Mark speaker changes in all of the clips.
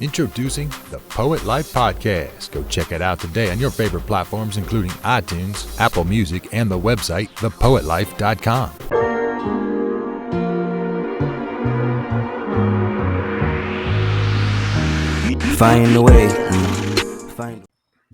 Speaker 1: Introducing the Poet Life Podcast. Go check it out today on your favorite platforms, including iTunes, Apple Music, and the website, thepoetlife.com.
Speaker 2: Find a way.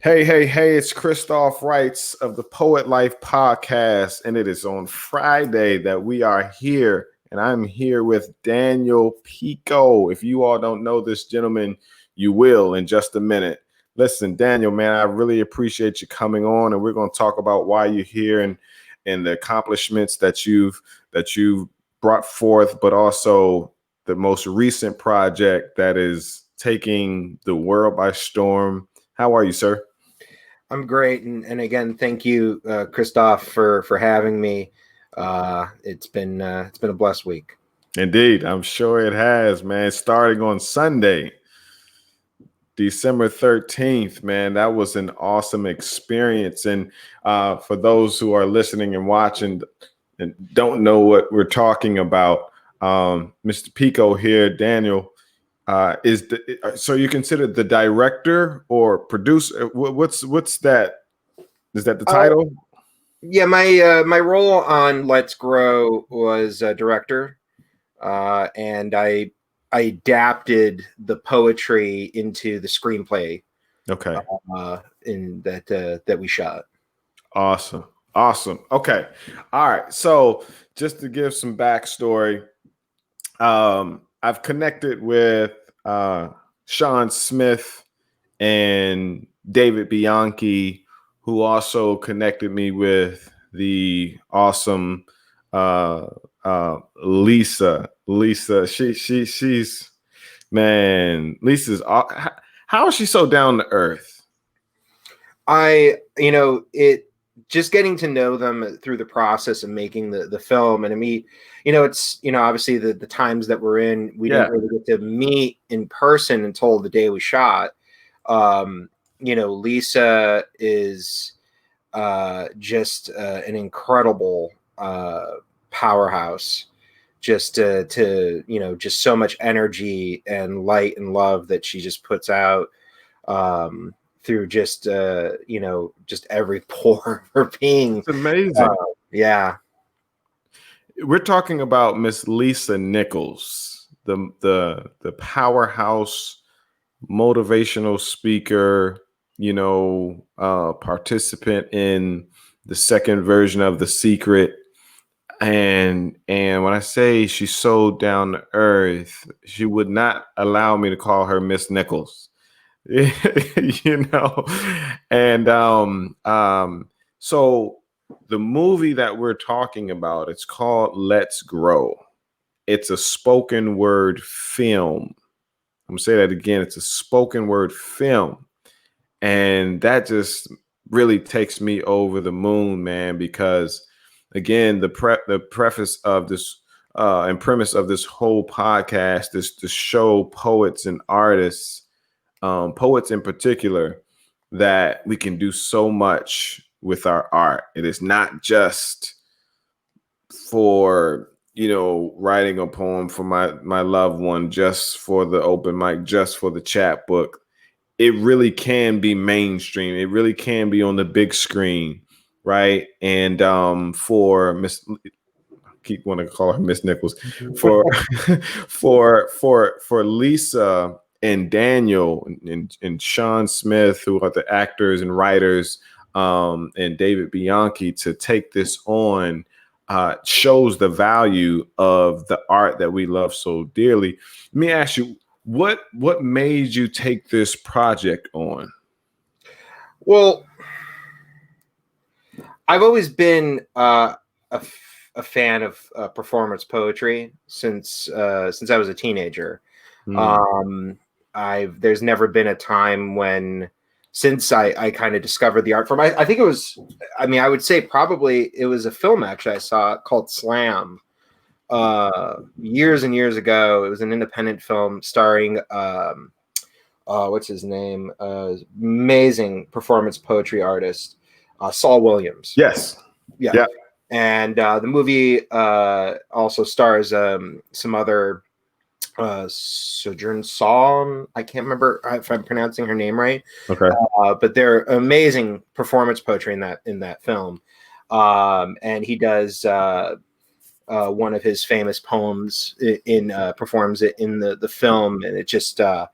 Speaker 3: Hey, it's Christoph Wrights of the Poet Life Podcast, and it is on Friday that we are here, and I'm here with Daniel Pico. If you all don't know this gentleman, you will in just a minute. Listen, Daniel, man, I really appreciate you coming on, and we're going to talk about why you're here and the accomplishments that you've brought forth, but also the most recent project that is taking the world by storm. How are you, sir?
Speaker 4: I'm great, and again, thank you, Christoph, for having me. It's been a blessed week.
Speaker 3: Indeed, I'm sure it has, man. Starting on Sunday, December 13th, man, that was an awesome experience. And for those who are listening and watching and don't know what we're talking about, Mr. Pico here, Daniel, so you consider the director or producer? What's that? Is that the title?
Speaker 4: Yeah, my role on Let's Grow was director, and I adapted the poetry into the screenplay.
Speaker 3: Okay.
Speaker 4: In that we shot.
Speaker 3: Awesome. Okay. All right. So just to give some backstory, I've connected with Sean Smith and David Bianchi, who also connected me with the awesome Lisa. She's man. Lisa's. How is she so down to earth?
Speaker 4: It just getting to know them through the process of making the film. And I mean, it's, obviously the times that we're in, we didn't really get to meet in person until the day we shot. Lisa is just an incredible powerhouse, just just so much energy and light and love that she just puts out through just every pore of her being.
Speaker 3: It's amazing.
Speaker 4: Yeah.
Speaker 3: We're talking about Miss Lisa Nichols, the powerhouse motivational speaker, participant in the second version of The Secret. And when I say she's so down to earth, she would not allow me to call her Miss Nichols. And so the movie that we're talking about, it's called Let's Grow. It's a spoken word film. I'm gonna say that again. It's a spoken word film, and that just really takes me over the moon, man, because again, the preface of this and premise of this whole podcast is to show poets and artists, poets in particular, that we can do so much with our art. It is not just for, writing a poem for my loved one, just for the open mic, just for the chat book. It really can be mainstream. It really can be on the big screen, right? And for Miss, I keep wanting to call her Miss Nichols, for for Lisa and Daniel and Sean Smith, who are the actors and writers, and David Bianchi, to take this on shows the value of the art that we love so dearly. Let me ask you, what made you take this project on?
Speaker 4: Well, I've always been a fan of performance poetry since I was a teenager. There's never been a time when, since I kind of discovered the art form, I think it was, I would say probably it was a film actually I saw called Slam years and years ago. It was an independent film starring what's his name? Amazing performance poetry artist, Saul Williams.
Speaker 3: Yes.
Speaker 4: Yeah. And the movie also stars some other Sojourn Song. I can't remember if I'm pronouncing her name right.
Speaker 3: Okay.
Speaker 4: But they're amazing performance poetry in that film. And he does one of his famous poems in performs it in the film, and it just suddenly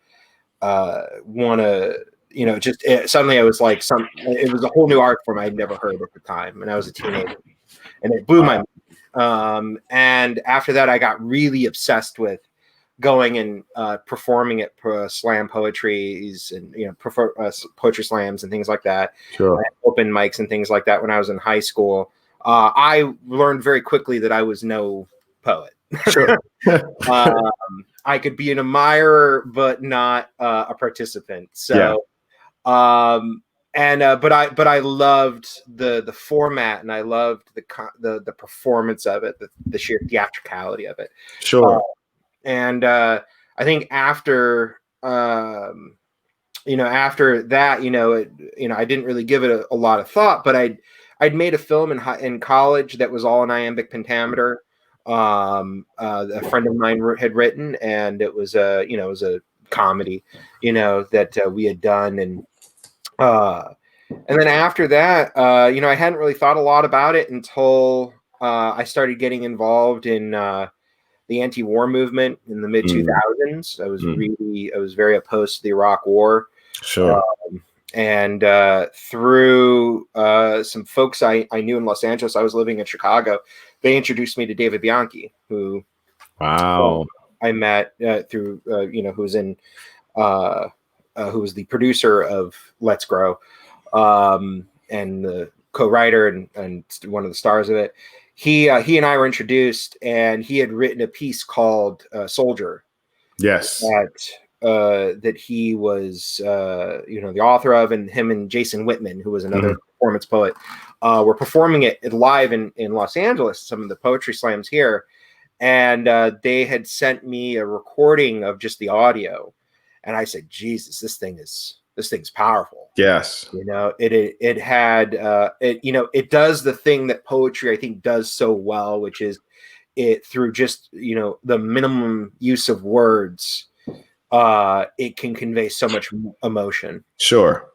Speaker 4: I was like it was a whole new art form I'd never heard at the time, and I was a teenager, and it blew my mind. And after that, I got really obsessed with going and performing at slam poetries and poetry slams and things like that.
Speaker 3: Sure.
Speaker 4: Open mics and things like that when I was in high school. I learned very quickly that I was no poet.
Speaker 3: Sure.
Speaker 4: I could be an admirer, but not a participant. So, but I loved the format, and I loved the performance of it, the sheer theatricality of it.
Speaker 3: Sure.
Speaker 4: And I think after after that, I didn't really give it a lot of thought, but I'd made a film in college that was all in iambic pentameter. A friend of mine had written, and it was a comedy, that we had done, and then after that, I hadn't really thought a lot about it until I started getting involved in the anti-war movement in the mid 2000s. I was very opposed to the Iraq War.
Speaker 3: Sure.
Speaker 4: And through some folks I knew in Los Angeles, I was living in Chicago. They introduced me to David Bianchi, who I met through who was the producer of Let's Grow, and the co-writer and one of the stars of it. He and I were introduced, and he had written a piece called Soldier.
Speaker 3: Yes.
Speaker 4: That he was the author of, and him and Jason Whitman, who was another performance poet, were performing it live in Los Angeles, some of the poetry slams here. And they had sent me a recording of just the audio. And I said, Jesus, this thing's powerful.
Speaker 3: Yes.
Speaker 4: It had it does the thing that poetry I think does so well, which is it through just the minimum use of words, it can convey so much emotion.
Speaker 3: Sure.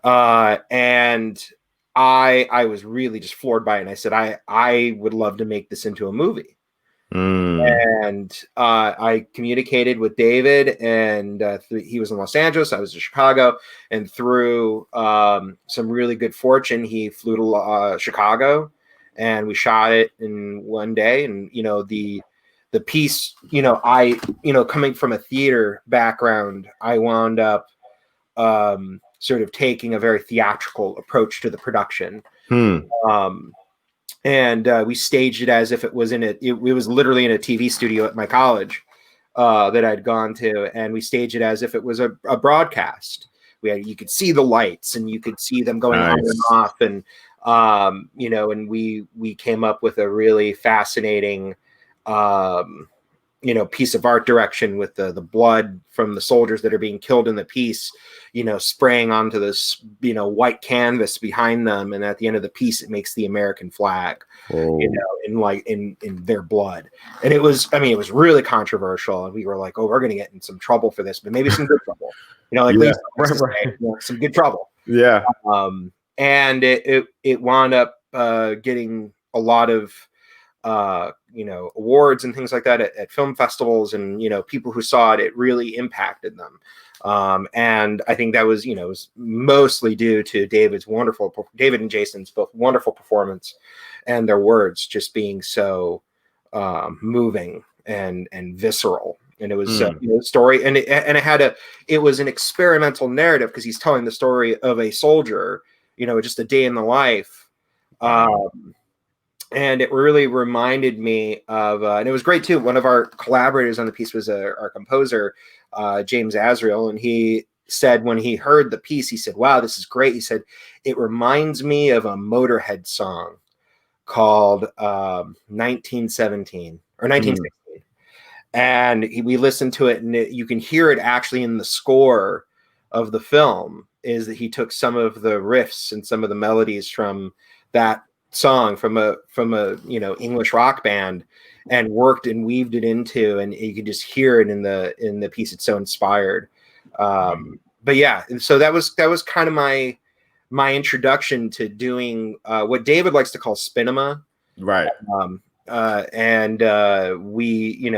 Speaker 4: And I was really just floored by it, and I said I would love to make this into a movie. And I communicated with David, and he was in Los Angeles, I was in Chicago, and through some really good fortune, he flew to Chicago, and we shot it in one day. And the piece, I coming from a theater background, I wound up sort of taking a very theatrical approach to the production. And we staged it as if it was it was literally in a TV studio at my college that I'd gone to, and we staged it as if it was a broadcast. You could see the lights, and you could see them going on and off, and and we came up with a really fascinating piece of art direction with the blood from the soldiers that are being killed in the piece, spraying onto this, white canvas behind them. And at the end of the piece, it makes the American flag, in their blood. And it was really controversial. And we were like, oh, we're going to get in some trouble for this, but maybe some good trouble, some good trouble.
Speaker 3: Yeah.
Speaker 4: And it wound up getting a lot of awards and things like that at film festivals, and people who saw it really impacted them. And I think that was was mostly due to David and Jason's both wonderful performance, and their words just being so moving and visceral. And it was story, and it was an experimental narrative, because he's telling the story of a soldier, just a day in the life. And it really reminded me of, and it was great too. One of our collaborators on the piece was our composer, James Azrael. And he said, when he heard the piece, he said, wow, this is great. He said, it reminds me of a Motorhead song called 1917 or 1916. And we listened to it, and you can hear it actually in the score of the film, is that he took some of the riffs and some of the melodies from that song from a English rock band, and worked and weaved it into, and you could just hear it in the piece. It's so inspired. But yeah, and so that was kind of my introduction to doing what David likes to call spinema.
Speaker 3: Right.
Speaker 4: And we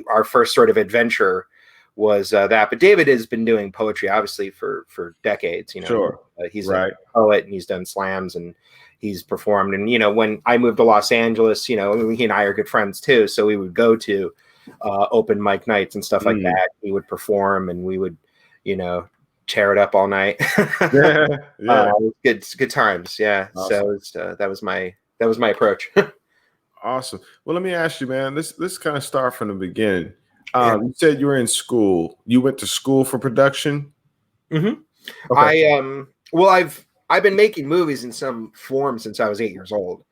Speaker 4: our first sort of adventure was that. But David has been doing poetry obviously for decades.
Speaker 3: Sure.
Speaker 4: He's
Speaker 3: right.
Speaker 4: a poet, and he's done slams, and he's performed. And when I moved to Los Angeles, he and I are good friends too, so we would go to open mic nights and stuff like that. He would perform, and we would tear it up all night.
Speaker 3: Yeah.
Speaker 4: Good times. Yeah.
Speaker 3: Awesome.
Speaker 4: So that was my approach.
Speaker 3: Awesome. Well, let me ask you, man. Let's kind of start from the beginning. You said you were in school. You went to school for production.
Speaker 4: Mm-hmm.
Speaker 3: Okay.
Speaker 4: I've been making movies in some form since I was 8 years old.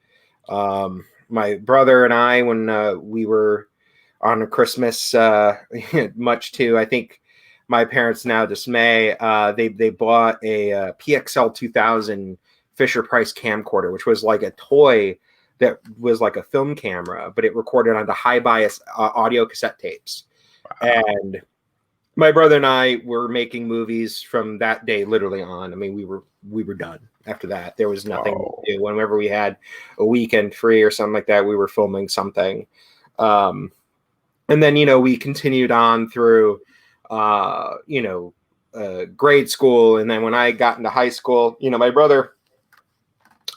Speaker 4: My brother and I, when we were on a Christmas, much to I think my parents' now dismay, they bought a PXL 2000 Fisher Price camcorder, which was like a toy that was like a film camera, but it recorded onto high bias audio cassette tapes. Wow. And my brother and I were making movies from that day literally on. I mean, we were done after that. There was nothing to do. Whenever we had a weekend free or something like that, we were filming something. And then, we continued on through, grade school. And then when I got into high school, my brother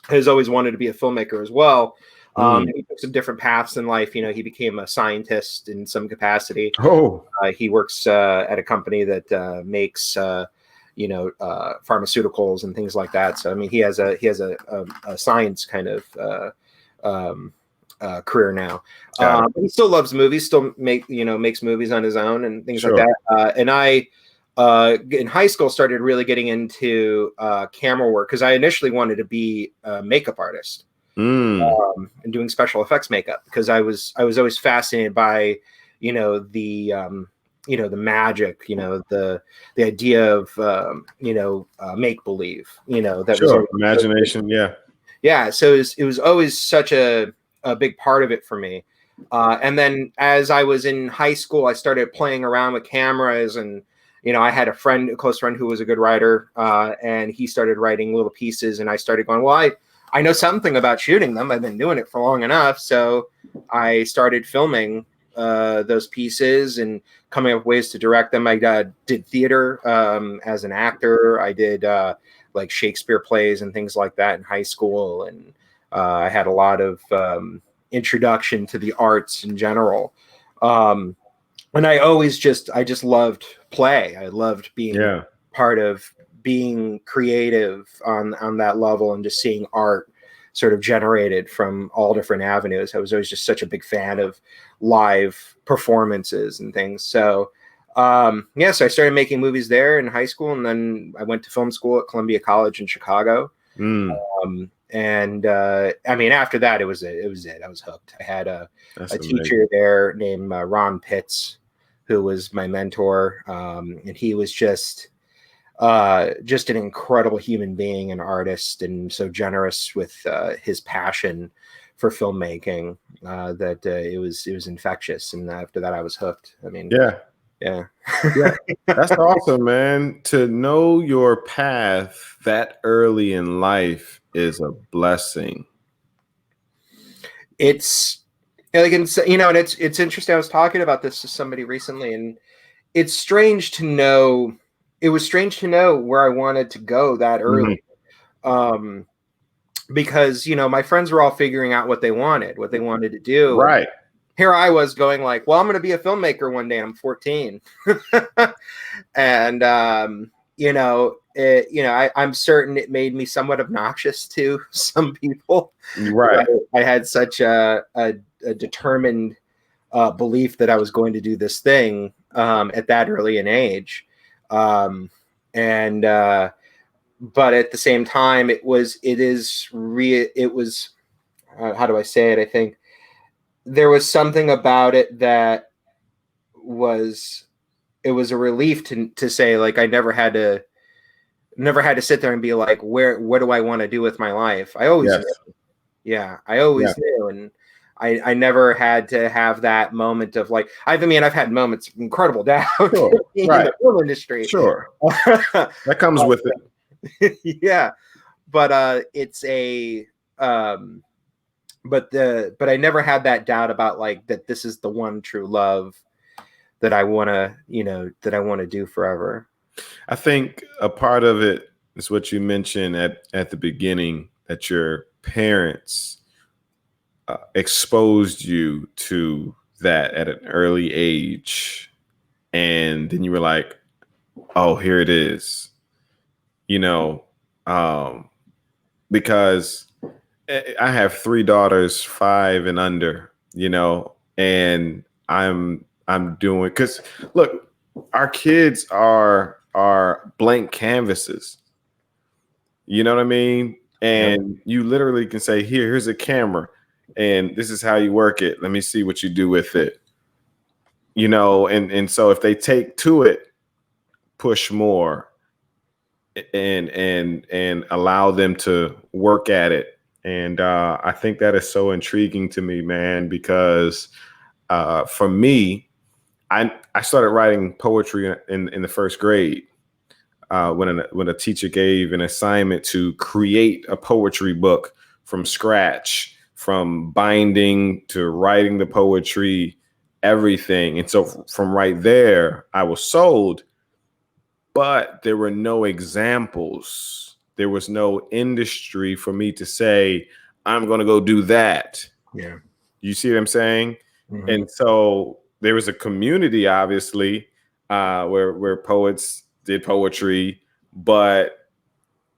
Speaker 4: has always wanted to be a filmmaker as well. He took some different paths in life. He became a scientist in some capacity. He works at a company that makes pharmaceuticals and things like that. So I mean, he has a science kind of career now. But he still loves movies. Still makes movies on his own and things like that. And I in high school started really getting into camera work because I initially wanted to be a makeup artist. And doing special effects makeup because I was always fascinated by the magic, the idea of make believe, that was
Speaker 3: imagination.
Speaker 4: Yeah. So it was always such a big part of it for me. And then as I was in high school, I started playing around with cameras, and I had a close friend who was a good writer, and he started writing little pieces, and I started going, well, I know something about shooting them. I've been doing it for long enough. So I started filming those pieces and coming up with ways to direct them. I did theater as an actor. I did like Shakespeare plays and things like that in high school. And I had a lot of introduction to the arts in general. And I just loved play. I loved being part of being creative on that level and just seeing art sort of generated from all different avenues. I was always just such a big fan of live performances and things. So, so I started making movies there in high school, and then I went to film school at Columbia College in Chicago. And I mean, after that, it was it. I was hooked. I had a teacher there named Ron Pitts, who was my mentor. And he was just an incredible human being and artist, and so generous with his passion for filmmaking that it was infectious. And after that, I was hooked. I mean, yeah.
Speaker 3: That's awesome, man. To know your path that early in life is a blessing.
Speaker 4: It's like, and it's interesting. I was talking about this to somebody recently, and it's strange to know. It was strange to know where I wanted to go that early. Because, my friends were all figuring out what they wanted to do.
Speaker 3: Right.
Speaker 4: Here I was going like, well, I'm going to be a filmmaker one day. I'm 14. And, I'm certain it made me somewhat obnoxious to some people.
Speaker 3: Right.
Speaker 4: I had such a determined belief that I was going to do this thing at that early an age. But at the same time, it was how do I say it? I think there was something about it that was a relief to say, like, I never had to never had to sit there and be like, what do I want to do with my life? I always
Speaker 3: Yes.
Speaker 4: knew. Yeah, I always knew. And I never had to have that moment of like, I've had moments of incredible doubt
Speaker 3: Sure.
Speaker 4: in
Speaker 3: Right.
Speaker 4: the film industry.
Speaker 3: Sure. That comes with it.
Speaker 4: Yeah. But it's a but I never had that doubt about like that this is the one true love that I want to do forever.
Speaker 3: I think a part of it is what you mentioned at the beginning, that your parents exposed you to that at an early age. And then you were like, oh, here it is, because I have 3 daughters, 5 and under, and I'm doing, because look, our kids are blank canvases. You know what I mean? And you literally can say, here's a camera, and this is how you work it. Let me see what you do with it. And so if they take to it, push more and allow them to work at it. And I think that is so intriguing to me, man, because for me, I started writing poetry in the first grade. When a teacher gave an assignment to create a poetry book from scratch, from binding to writing the poetry, everything. And so from right there, I was sold, but there were no examples. There was no industry for me to say, I'm going to go do that.
Speaker 4: Yeah.
Speaker 3: You see what I'm saying?
Speaker 4: Mm-hmm.
Speaker 3: And so there was a community, obviously, where poets did poetry, but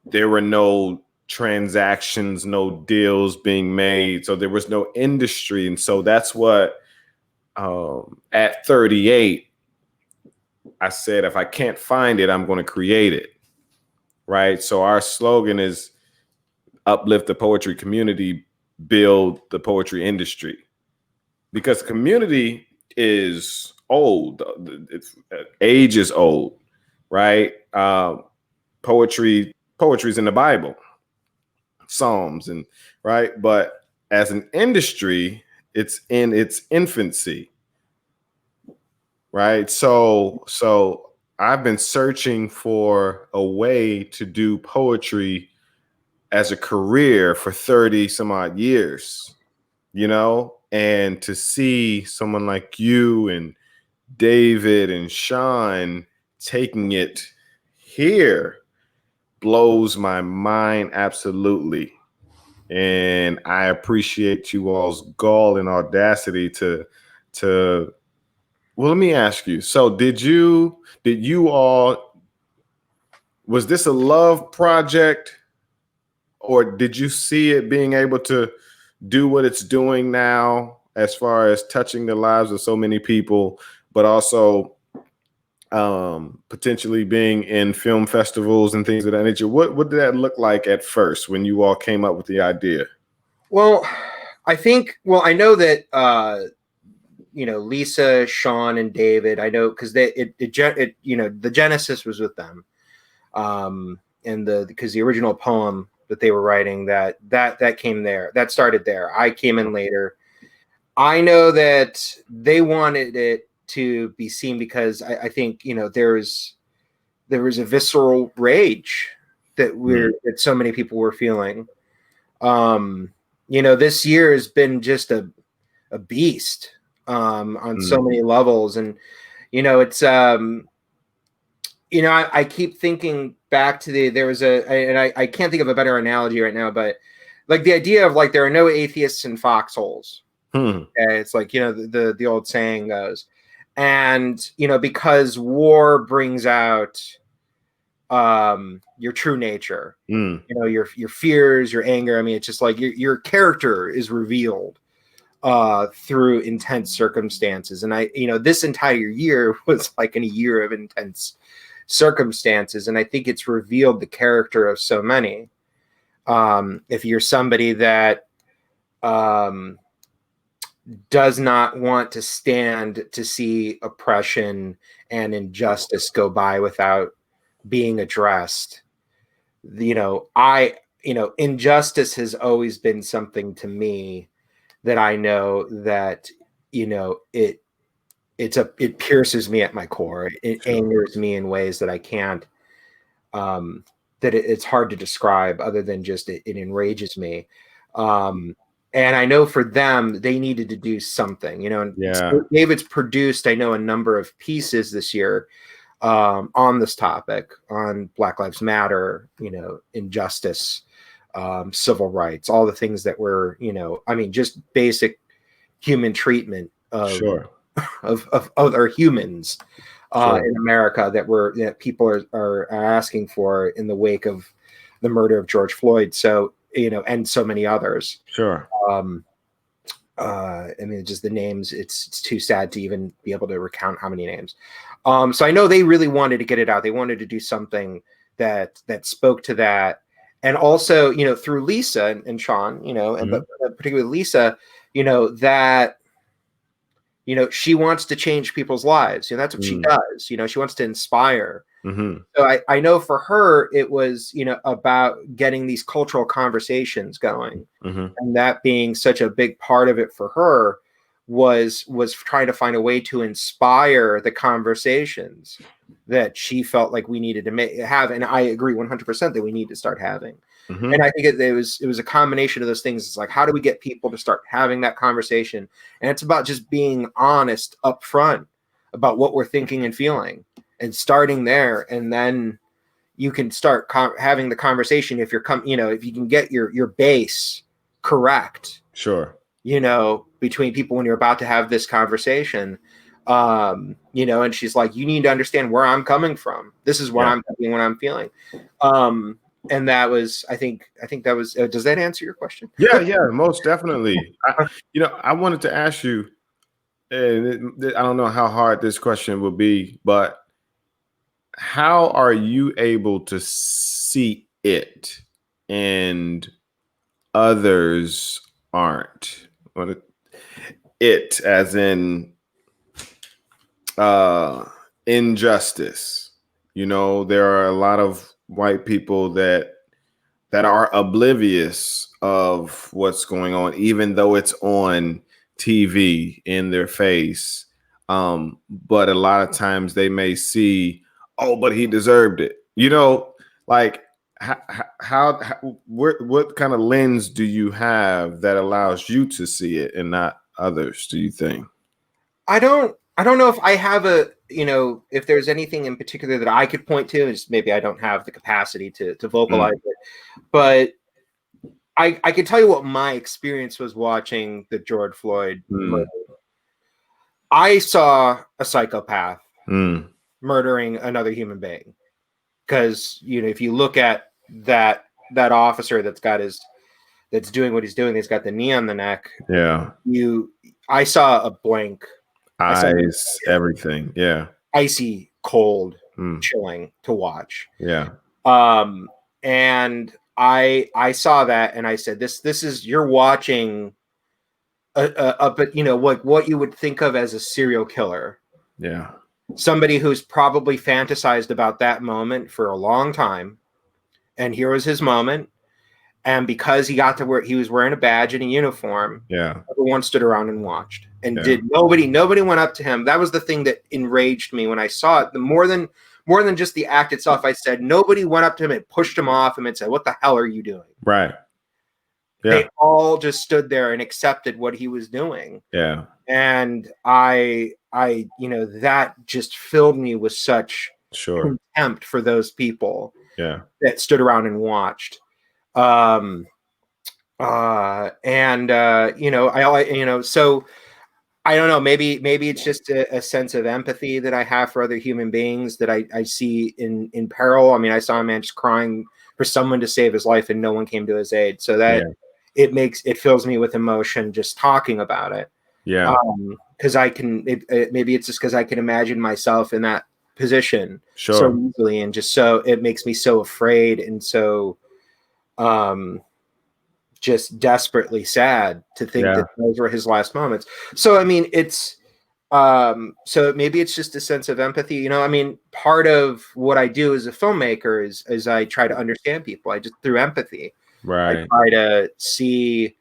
Speaker 3: there were no transactions, no deals being made. So there was no industry. And so that's what, at 38, I said, if I can't find it, I'm going to create it. Right. So our slogan is uplift the poetry community, build the poetry industry, because community is old. Age is old, right? Poetry's in the Bible, Psalms, and right. But as an industry, it's in its infancy, right? So I've been searching for a way to do poetry as a career for 30 some odd years, and to see someone like you and David and Sean taking it here blows my mind absolutely. And I appreciate you all's gall and audacity to well, let me ask you. So did you all, was this a love project, or did you see it being able to do what it's doing now as far as touching the lives of so many people, but also potentially being in film festivals and things of that nature? What did that look like at first when you all came up with the idea?
Speaker 4: Well, I know that Lisa, Sean, and David, I know because the genesis was with them, and because the original poem that they were writing that came there, that started there. I came in later. I know that they wanted it to be seen because I think there was a visceral rage that that so many people were feeling. This year has been just a beast on so many levels, and it's I keep thinking back to there was I can't think of a better analogy right now, but like the idea of like there are no atheists in foxholes. It's like the old saying goes, and because war brings out your true nature, your fears, your anger. I mean, it's just like your character is revealed through intense circumstances. And this entire year was like a year of intense circumstances, and I think it's revealed the character of so many. If you're somebody that does not want to stand to see oppression and injustice go by without being addressed, injustice has always been something to me that I know that, it pierces me at my core. It angers me in ways that I can't, it's hard to describe other than just it enrages me. And I know for them, they needed to do something, and so David's produced, I know, a number of pieces this year on this topic, on Black Lives Matter, injustice, civil rights, all the things that were, just basic human treatment of other humans in America that people are asking for in the wake of the murder of George Floyd. So, and so many others.
Speaker 3: Sure.
Speaker 4: Just the names, it's too sad to even be able to recount how many names. So I know they really wanted to get it out. They wanted to do something that spoke to that. And also, through Lisa and Sean, but particularly Lisa, that, she wants to change people's lives. That's what she does. She wants to inspire. So I know for her, it was, about getting these cultural conversations going. And that being such a big part of it for her was trying to find a way to inspire the conversations that she felt like we needed to have. And I agree 100% that we need to start having. And I think it was a combination of those things. It's like, how do we get people to start having that conversation? And it's about just being honest up front about what we're thinking and feeling, and starting there. And then you can start having the conversation if if you can get your base correct.
Speaker 3: Sure.
Speaker 4: Between people when you're about to have this conversation, and she's like, you need to understand where I'm coming from. This is what I'm thinking, what I'm feeling. And that was, I think that was, does that answer your question?
Speaker 3: Yeah, most definitely. I wanted to ask you, and I don't know how hard this question will be, but how are you able to see it and others aren't? It as in injustice. There are a lot of white people that are oblivious of what's going on, even though it's on TV in their face. But a lot of times they may see, oh, but he deserved it. Like what kind of lens do you have that allows you to see it and not others, do you think?
Speaker 4: I don't know if I have if there's anything in particular that I could point to. Is maybe I don't have the capacity to vocalize it, but I can tell you what my experience was watching the George Floyd murder. I saw a psychopath murdering another human being, because if you look at that officer that's doing what he's doing, he's got the knee on the neck.
Speaker 3: Yeah.
Speaker 4: I saw a blank.
Speaker 3: Eyes, everything. Yeah.
Speaker 4: Icy cold, chilling to watch.
Speaker 3: Yeah.
Speaker 4: And I saw that and I said, this is, you're watching what you would think of as a serial killer.
Speaker 3: Yeah.
Speaker 4: Somebody who's probably fantasized about that moment for a long time. And here was his moment. And because he was wearing a badge and a uniform, everyone stood around and watched. And nobody went up to him. That was the thing that enraged me when I saw it. More than just the act itself, I said, nobody went up to him and pushed him off him and said, what the hell are you doing?
Speaker 3: Right. Yeah.
Speaker 4: They all just stood there and accepted what he was doing.
Speaker 3: Yeah.
Speaker 4: And I that just filled me with such contempt for those people that stood around and watched. So I don't know, maybe it's just a sense of empathy that I have for other human beings that I see in peril. I mean, I saw a man just crying for someone to save his life and no one came to his aid. So that it fills me with emotion just talking about it.
Speaker 3: Yeah.
Speaker 4: Cause maybe it's just cause I can imagine myself in that position so easily. And just so it makes me so afraid and so, just desperately sad to think that those were his last moments. So, I mean, it's, So maybe it's just a sense of empathy. You know, I mean, part of what I do as a filmmaker is I try to understand people. I just through empathy. I
Speaker 3: Right.
Speaker 4: try to see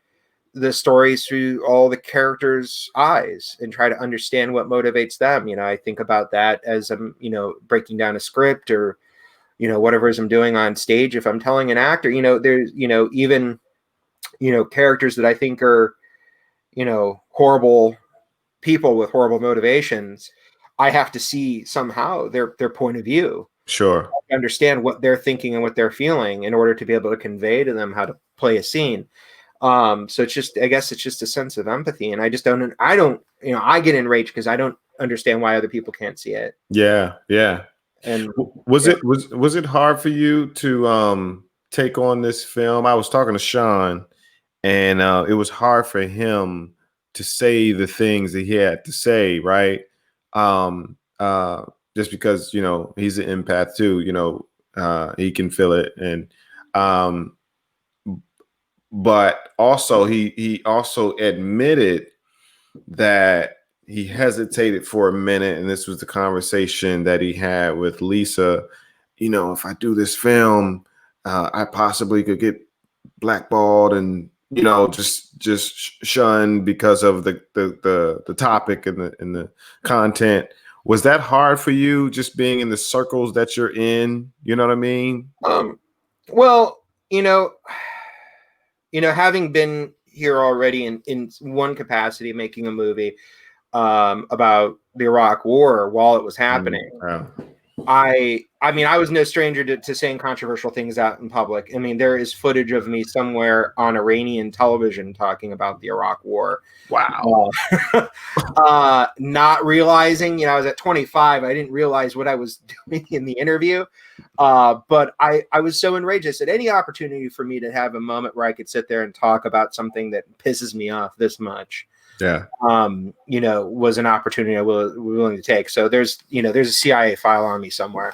Speaker 4: the stories through all the characters' eyes and try to understand what motivates them. You know, I think about that as I'm, you know, breaking down a script or, you know, whatever it is I'm doing on stage. If I'm telling an actor, you know, there's, you know, even, you know, characters that I think are, you know, horrible people with horrible motivations, I have to see somehow their point of view,
Speaker 3: Sure.
Speaker 4: understand what they're thinking and what they're feeling in order to be able to convey to them how to play a scene. So it's just, I guess it's just a sense of empathy. And I just I don't, you know, I get enraged because I don't understand why other people can't see it.
Speaker 3: Yeah. Yeah.
Speaker 4: And
Speaker 3: Was
Speaker 4: yeah.
Speaker 3: it was it hard for you to take on this film? I was talking to Sean, and it was hard for him to say the things that he had to say, right? Um, uh, just because, you know, he's an empath too, you know, he can feel it, and um, but also he also admitted that he hesitated for a minute, and this was the conversation that he had with Lisa. You know, if I do this film, I possibly could get blackballed and, you know, just shunned because of the topic and the content. Was that hard for you, just being in the circles that you're in? You know what I mean?
Speaker 4: Well, having been here already in one capacity, making a movie about the Iraq War while it was happening.
Speaker 3: Yeah.
Speaker 4: I mean, I was no stranger to saying controversial things out in public. I mean, there is footage of me somewhere on Iranian television talking about the Iraq War.
Speaker 3: Wow.
Speaker 4: Not realizing, you know, I was at 25. I didn't realize what I was doing in the interview. But I was so enraged. I said, any opportunity for me to have a moment where I could sit there and talk about something that pisses me off this much,
Speaker 3: Yeah.
Speaker 4: you know, was an opportunity I was willing to take. So there's a CIA file on me somewhere.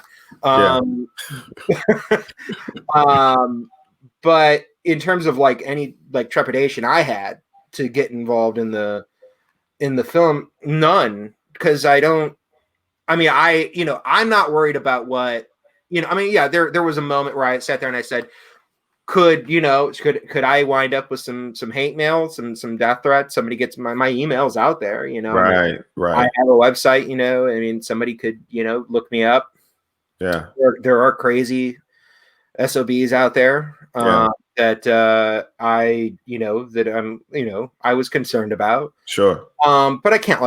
Speaker 4: But in terms of like any like trepidation I had to get involved in the film, none, because I'm not worried about what, yeah, there was a moment where I sat there and I said, could I wind up with some hate mail, some death threats? Somebody gets my emails out there, you know.
Speaker 3: Right.
Speaker 4: I mean,
Speaker 3: Right.
Speaker 4: I have a website, you know. I mean, somebody could, look me up.
Speaker 3: Yeah.
Speaker 4: There are crazy SOBs out there that I was concerned about.
Speaker 3: Sure.
Speaker 4: But I can't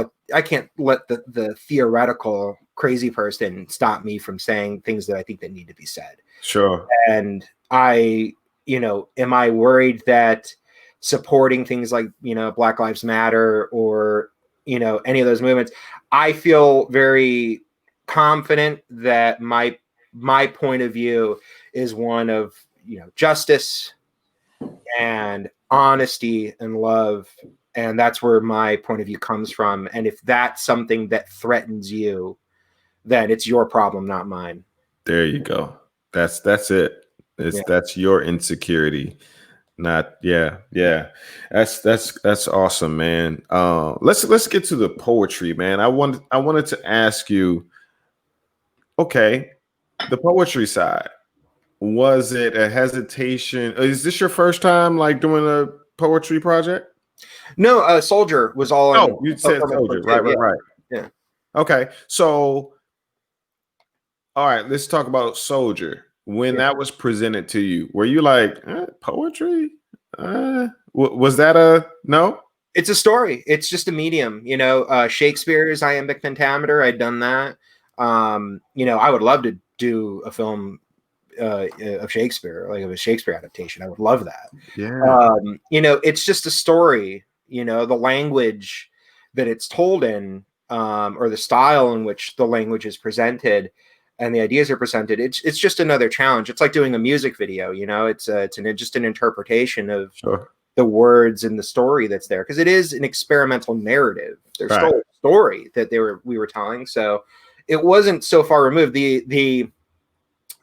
Speaker 4: let the theoretical crazy person stop me from saying things that I think that need to be said.
Speaker 3: Sure.
Speaker 4: And am I worried that supporting things like, Black Lives Matter or, any of those movements, I feel very confident that my point of view is one of, justice and honesty and love. And that's where my point of view comes from. And if that's something that threatens you, then it's your problem, not mine.
Speaker 3: There you go. That's it. That's your insecurity. Not yeah. That's awesome, man. Let's get to the poetry, man. I wanted to ask you, okay, the poetry side. Was it a hesitation? Is this your first time like doing a poetry project?
Speaker 4: No, Soldier was all.
Speaker 3: Oh, you said Soldier. Right.
Speaker 4: Yeah.
Speaker 3: Okay. So, all right, let's talk about Soldier. When that was presented to you, were you like, poetry? Was that a no?
Speaker 4: It's a story. It's just a medium, Shakespeare's iambic pentameter. I'd done that. I would love to do a film of Shakespeare, like of a Shakespeare adaptation. I would love that.
Speaker 3: Yeah.
Speaker 4: It's just a story, the language that it's told in, or the style in which the language is presented and the ideas are presented. It's just another challenge. It's like doing a music video, it's just an interpretation of the words and the story that's there. Cause it is an experimental narrative. There's still a story that we were telling. So it wasn't so far removed.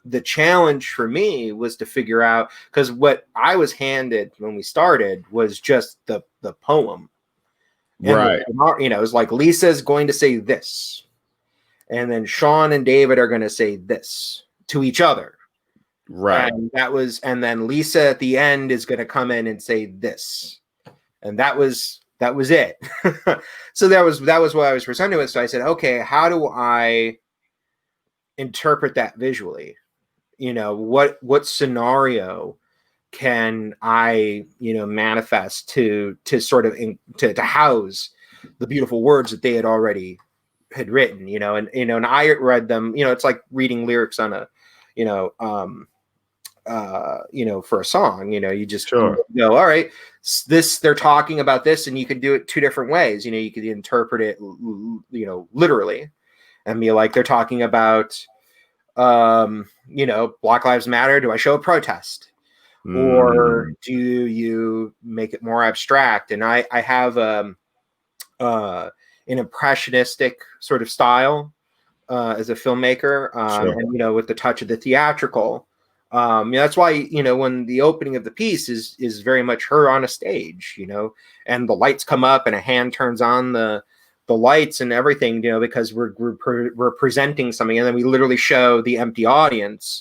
Speaker 4: The challenge for me was to figure out, because what I was handed when we started was just the poem.
Speaker 3: Right.
Speaker 4: It's like Lisa's going to say this, and then Sean and David are going to say this to each other.
Speaker 3: Right.
Speaker 4: And then Lisa at the end is going to come in and say this, and that was it. So that was what I was presented with. So I said, okay, how do I interpret that visually? What scenario can I, manifest to sort of to house the beautiful words that they had already had written, and I read them, it's like reading lyrics on a, for a song, you just
Speaker 3: Sure.
Speaker 4: go, all right, they're talking about this, and you can do it two different ways. You could interpret it, literally, and be like, they're talking about, Black Lives Matter. Do I show a protest? Or do you make it more abstract? And I have an impressionistic sort of style as a filmmaker,
Speaker 3: Sure.
Speaker 4: and with the touch of the theatrical. That's why when the opening of the piece is very much her on a stage, and the lights come up and a hand turns on the lights and everything, because we're presenting something, and then we literally show the empty audience.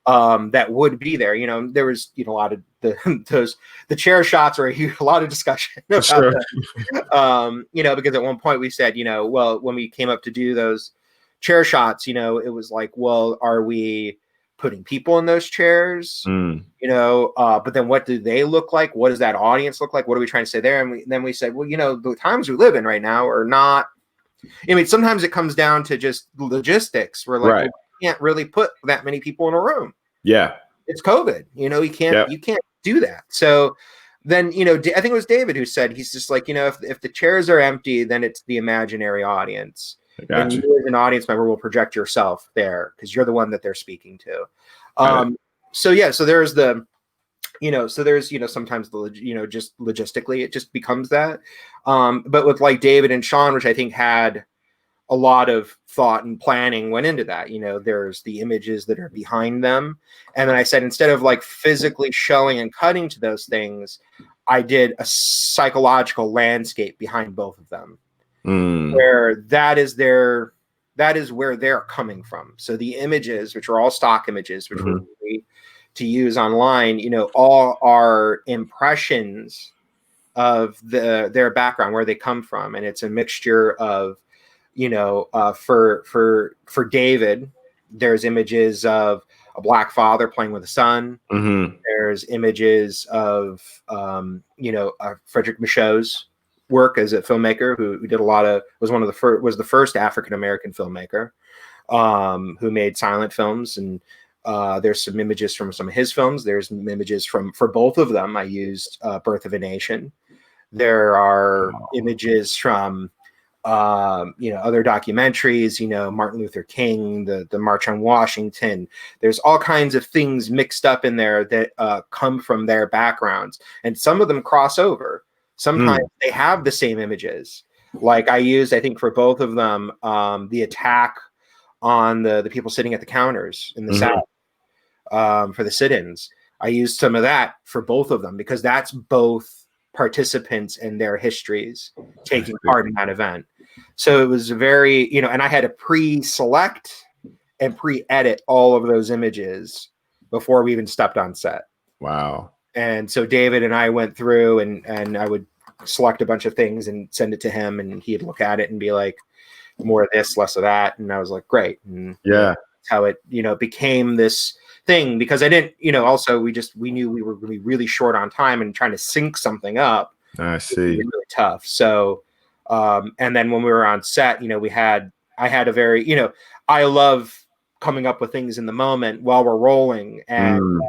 Speaker 4: That would be there. There was a lot of the chair shots are a lot of discussion about
Speaker 3: Sure.
Speaker 4: that. Because at one point we said, well, when we came up to do those chair shots, it was like, well, are we putting people in those chairs? But then what do they look like? What does that audience look like? What are we trying to say there? And then we said, well, the times we live in right now are not. Sometimes it comes down to just logistics. We're like,
Speaker 3: right.
Speaker 4: well, can't really put that many people in a room.
Speaker 3: Yeah.
Speaker 4: It's COVID. You can't do that. So then, I think it was David who said, he's just like, if the chairs are empty, then it's the imaginary audience. And you as an audience member will project yourself there because you're the one that they're speaking to. So there's the, sometimes just logistically, it just becomes that. But with like David and Sean, which I think had a lot of thought and planning went into that. There's the images that are behind them. And then I said, instead of like physically showing and cutting to those things, I did a psychological landscape behind both of them, where that is where they're coming from. So the images, which are all stock images, which we're free to use online, all are impressions of their background, where they come from. And it's a mixture of, for David, there's images of a Black father playing with a son. There's images of, Frederick Michaud's work as a filmmaker who did was the first African-American filmmaker who made silent films. And there's some images from some of his films. There's some images for both of them. I used Birth of a Nation. There are images from other documentaries, Martin Luther King, the March on Washington. There's all kinds of things mixed up in there that come from their backgrounds. And some of them cross over. Sometimes they have the same images. Like I used, I think for both of them, the attack on the people sitting at the counters in the South for the sit-ins. I used some of that for both of them because that's both participants and their histories taking part in that event. So it was very, and I had to pre-select and pre-edit all of those images before we even stepped on set.
Speaker 3: Wow.
Speaker 4: And so David and I went through and I would select a bunch of things and send it to him, and he'd look at it and be like, more of this, less of that. And I was like, great. And that's how it, became this thing, because I didn't, also we knew we were going to be really short on time, and trying to sync something up.
Speaker 3: I see.
Speaker 4: Really tough. So, and then when we were on set, I had a very, I love coming up with things in the moment while we're rolling. And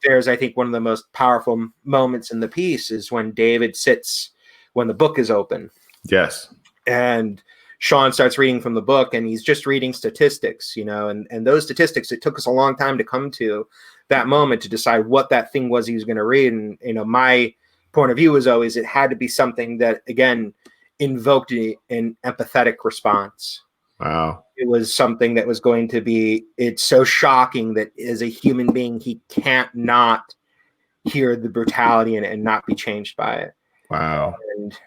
Speaker 4: there's, I think, one of the most powerful moments in the piece is when David sits, when the book is open.
Speaker 3: Yes.
Speaker 4: And Sean starts reading from the book, and he's just reading statistics, and those statistics, it took us a long time to come to that moment to decide what that thing was he was going to read. And, my point of view was always, it had to be something that, again, invoked an empathetic response.
Speaker 3: Wow.
Speaker 4: It was something that was going to be, it's so shocking that as a human being, he can't not hear the brutality and not be changed by it.
Speaker 3: Wow.
Speaker 4: And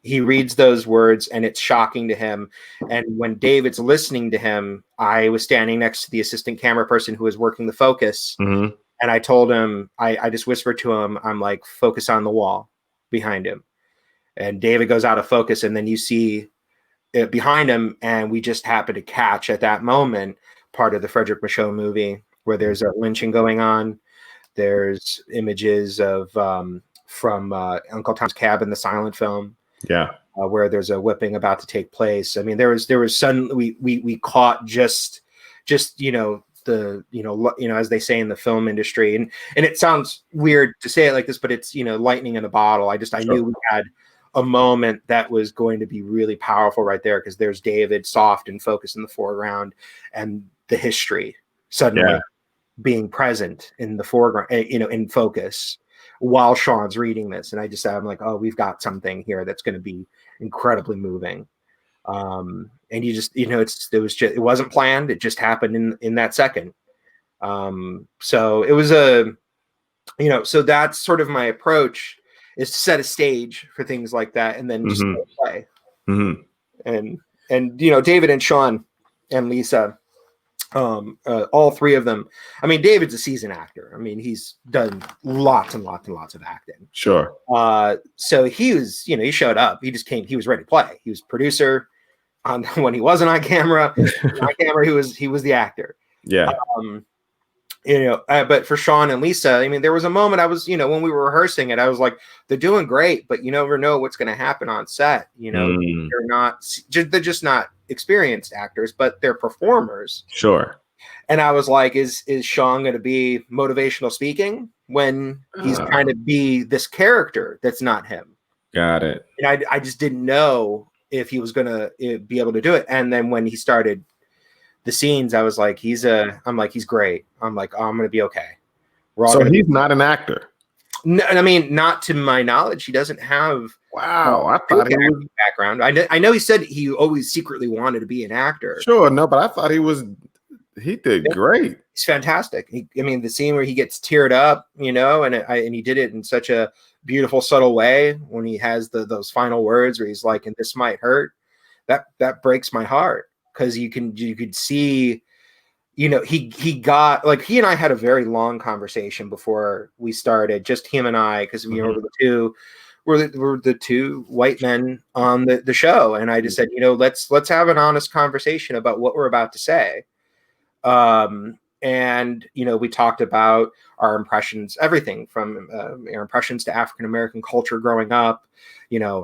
Speaker 4: he reads those words and it's shocking to him. And when David's listening to him, I was standing next to the assistant camera person who was working the focus.
Speaker 3: Mm-hmm.
Speaker 4: And I told him, I just whispered to him, I'm like, focus on the wall behind him. And David goes out of focus, and then you see it behind him. And we just happened to catch at that moment part of the Frederick Michaud movie where there's a lynching going on. There's images of from Uncle Tom's Cabin, the silent film.
Speaker 3: Yeah.
Speaker 4: Where there's a whipping about to take place. I mean, there was suddenly we caught just as they say in the film industry, and it sounds weird to say it like this, but it's lightning in a bottle. I knew we had a moment that was going to be really powerful right there, because there's David soft and focused in the foreground, and the history suddenly being present in the foreground, in focus, while Sean's reading this. And I'm like, oh, we've got something here that's going to be incredibly moving. And you just, it wasn't planned. It just happened in that second. So it was so that's sort of my approach, is to set a stage for things like that, and then just play. Mm-hmm. And David and Sean and Lisa, all three of them. I mean, David's a seasoned actor. I mean, he's done lots and lots and lots of acting.
Speaker 3: Sure.
Speaker 4: So he was, he showed up. He just came. He was ready to play. He was producer when he wasn't on camera. On camera, he was the actor.
Speaker 3: Yeah.
Speaker 4: But for Sean and Lisa, I mean, there was a moment I was, when we were rehearsing it, I was like, they're doing great, but you never know what's going to happen on set. They're just not experienced actors, but they're performers.
Speaker 3: Sure.
Speaker 4: And I was like, is Sean going to be motivational speaking when he's trying to be this character that's not him? Got it. And I just didn't know if he was going to be able to do it. And then when he started the scenes, I was like, he's great. I'm like, oh, I'm going to be okay.
Speaker 3: So he's not an actor.
Speaker 4: No, I mean, not to my knowledge. He doesn't have.
Speaker 3: Wow, I thought he was
Speaker 4: background. I know he said he always secretly wanted to be an actor.
Speaker 3: Sure, no, but I thought he did great.
Speaker 4: He's fantastic. The scene where he gets teared up, and he did it in such a beautiful, subtle way when he has those final words where he's like, "And this might hurt." That breaks my heart, because you could see, he got, like, he and I had a very long conversation before we started, just him and I, because we're the two white men on the show, and I just said, let's have an honest conversation about what we're about to say. And we talked about our impressions, everything from our impressions to African American culture growing up,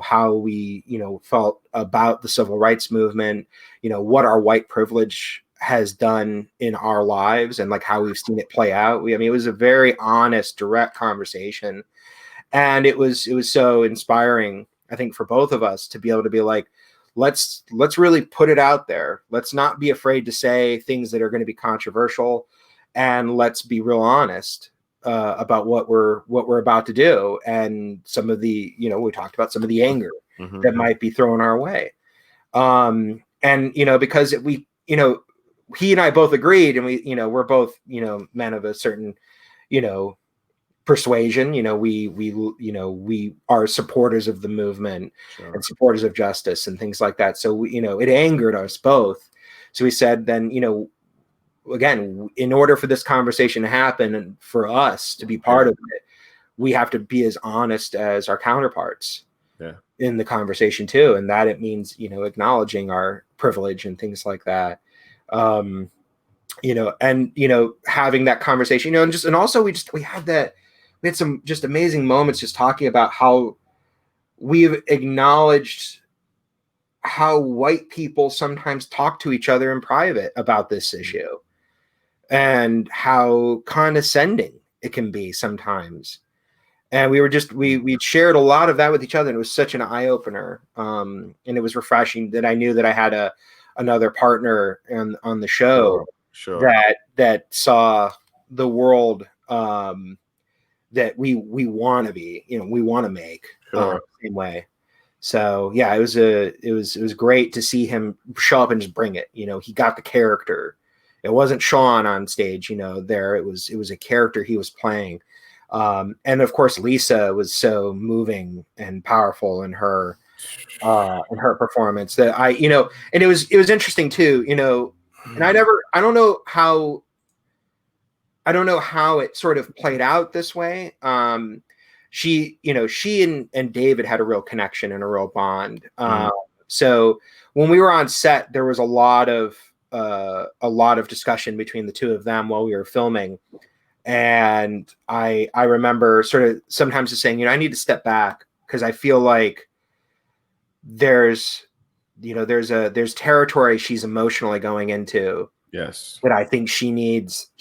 Speaker 4: how we felt about the civil rights movement, what our white privilege has done in our lives, and like how we've seen it play out. It was a very honest, direct conversation, and it was so inspiring, I think, for both of us to be able to be like, let's really put it out there. Let's not be afraid to say things that are going to be controversial, and let's be real honest about what we're about to do, and some of the, we talked about some of the anger that might be thrown our way. And because he and I both agreed, and we're both, men of a certain, persuasion. We are supporters of the movement, sure, and supporters of justice and things like that. So it angered us both. So we said, then, again, in order for this conversation to happen and for us to be part of it, we have to be as honest as our counterparts in the conversation too. And that it means, acknowledging our privilege and things like that. And having that conversation, and also we had some just amazing moments just talking about how we've acknowledged how white people sometimes talk to each other in private about this issue, and how condescending it can be sometimes. And we shared a lot of that with each other, and it was such an eye opener. And it was refreshing that I knew that I had another partner on the show, sure, that saw the world that we want to be, we want to make, sure, the same way. So yeah, it was great to see him show up and just bring it. He got the character. It wasn't Sean on stage, there. It was a character he was playing. And of course, Lisa was so moving and powerful in her in her performance that and it was interesting too, and I don't know how it sort of played out this way. She and David had a real connection and a real bond. So when we were on set, there was a lot of discussion between the two of them while we were filming. And I remember sort of sometimes just saying, I need to step back because I feel like there's territory she's emotionally going into.
Speaker 3: Yes.
Speaker 4: That I think she needs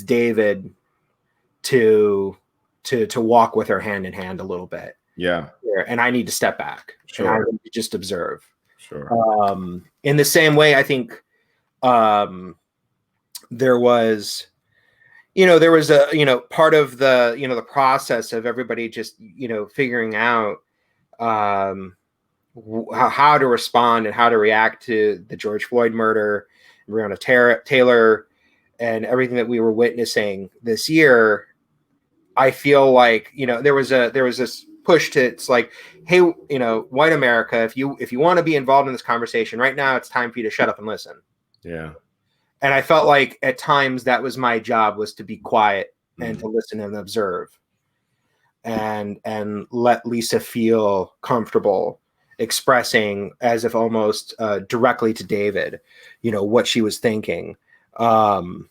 Speaker 4: David to walk with her hand in hand a little bit.
Speaker 3: Yeah.
Speaker 4: And I need to step back.
Speaker 3: Sure.
Speaker 4: And I need to just observe.
Speaker 3: Sure.
Speaker 4: In the same way, I think there was a part of the the process of everybody just figuring out how to respond and how to react to the George Floyd murder, Breonna Taylor, and everything that we were witnessing this year. I feel like there was this push to, it's like, hey, white America, if you want to be involved in this conversation right now, it's time for you to shut up and listen.
Speaker 3: Yeah.
Speaker 4: And I felt like at times that was my job, was to be quiet and to listen and observe, and let Lisa feel comfortable expressing, as if almost directly to David, what she was thinking, and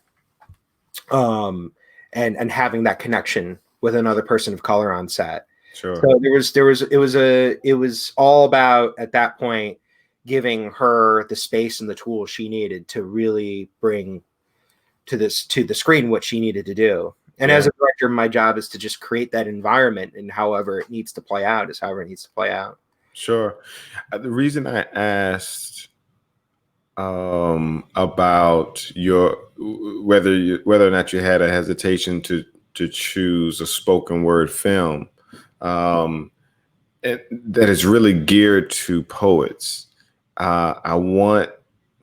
Speaker 4: having that connection with another person of color on set.
Speaker 3: Sure.
Speaker 4: So it was all about, at that point, giving her the space and the tools she needed to really bring to the screen what she needed to do. And as a director, my job is to just create that environment, and however it needs to play out is however it needs to play out.
Speaker 3: Sure. The reason I asked about whether or not you had a hesitation to choose a spoken word film that is really geared to poets. I want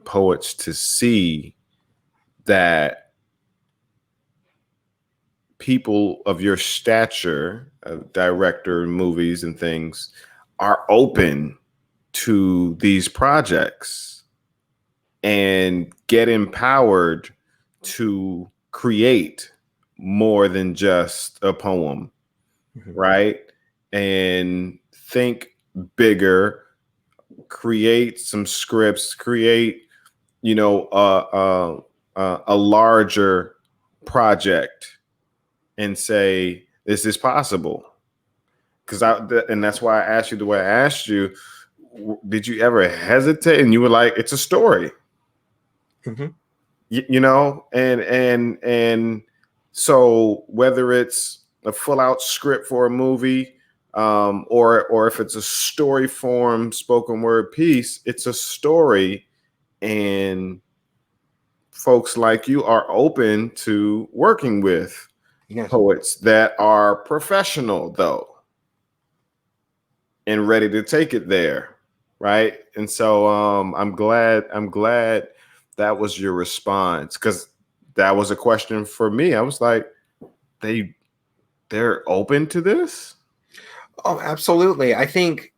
Speaker 3: poets to see that people of your stature, director, movies and things, are open to these projects and get empowered to create more than just a poem, right? And think bigger, create some scripts, create, a larger project, and say, this is possible. And that's why I asked you the way I asked you. Did you ever hesitate? And you were like, it's a story, and so whether it's a full out script for a movie, or if it's a story form spoken word piece, it's a story, and folks like you are open to working with poets that are professional, though, and ready to take it there, right? And so I'm glad that was your response, because that was a question for me. I was like, they're open to this?
Speaker 4: Oh, absolutely. I think,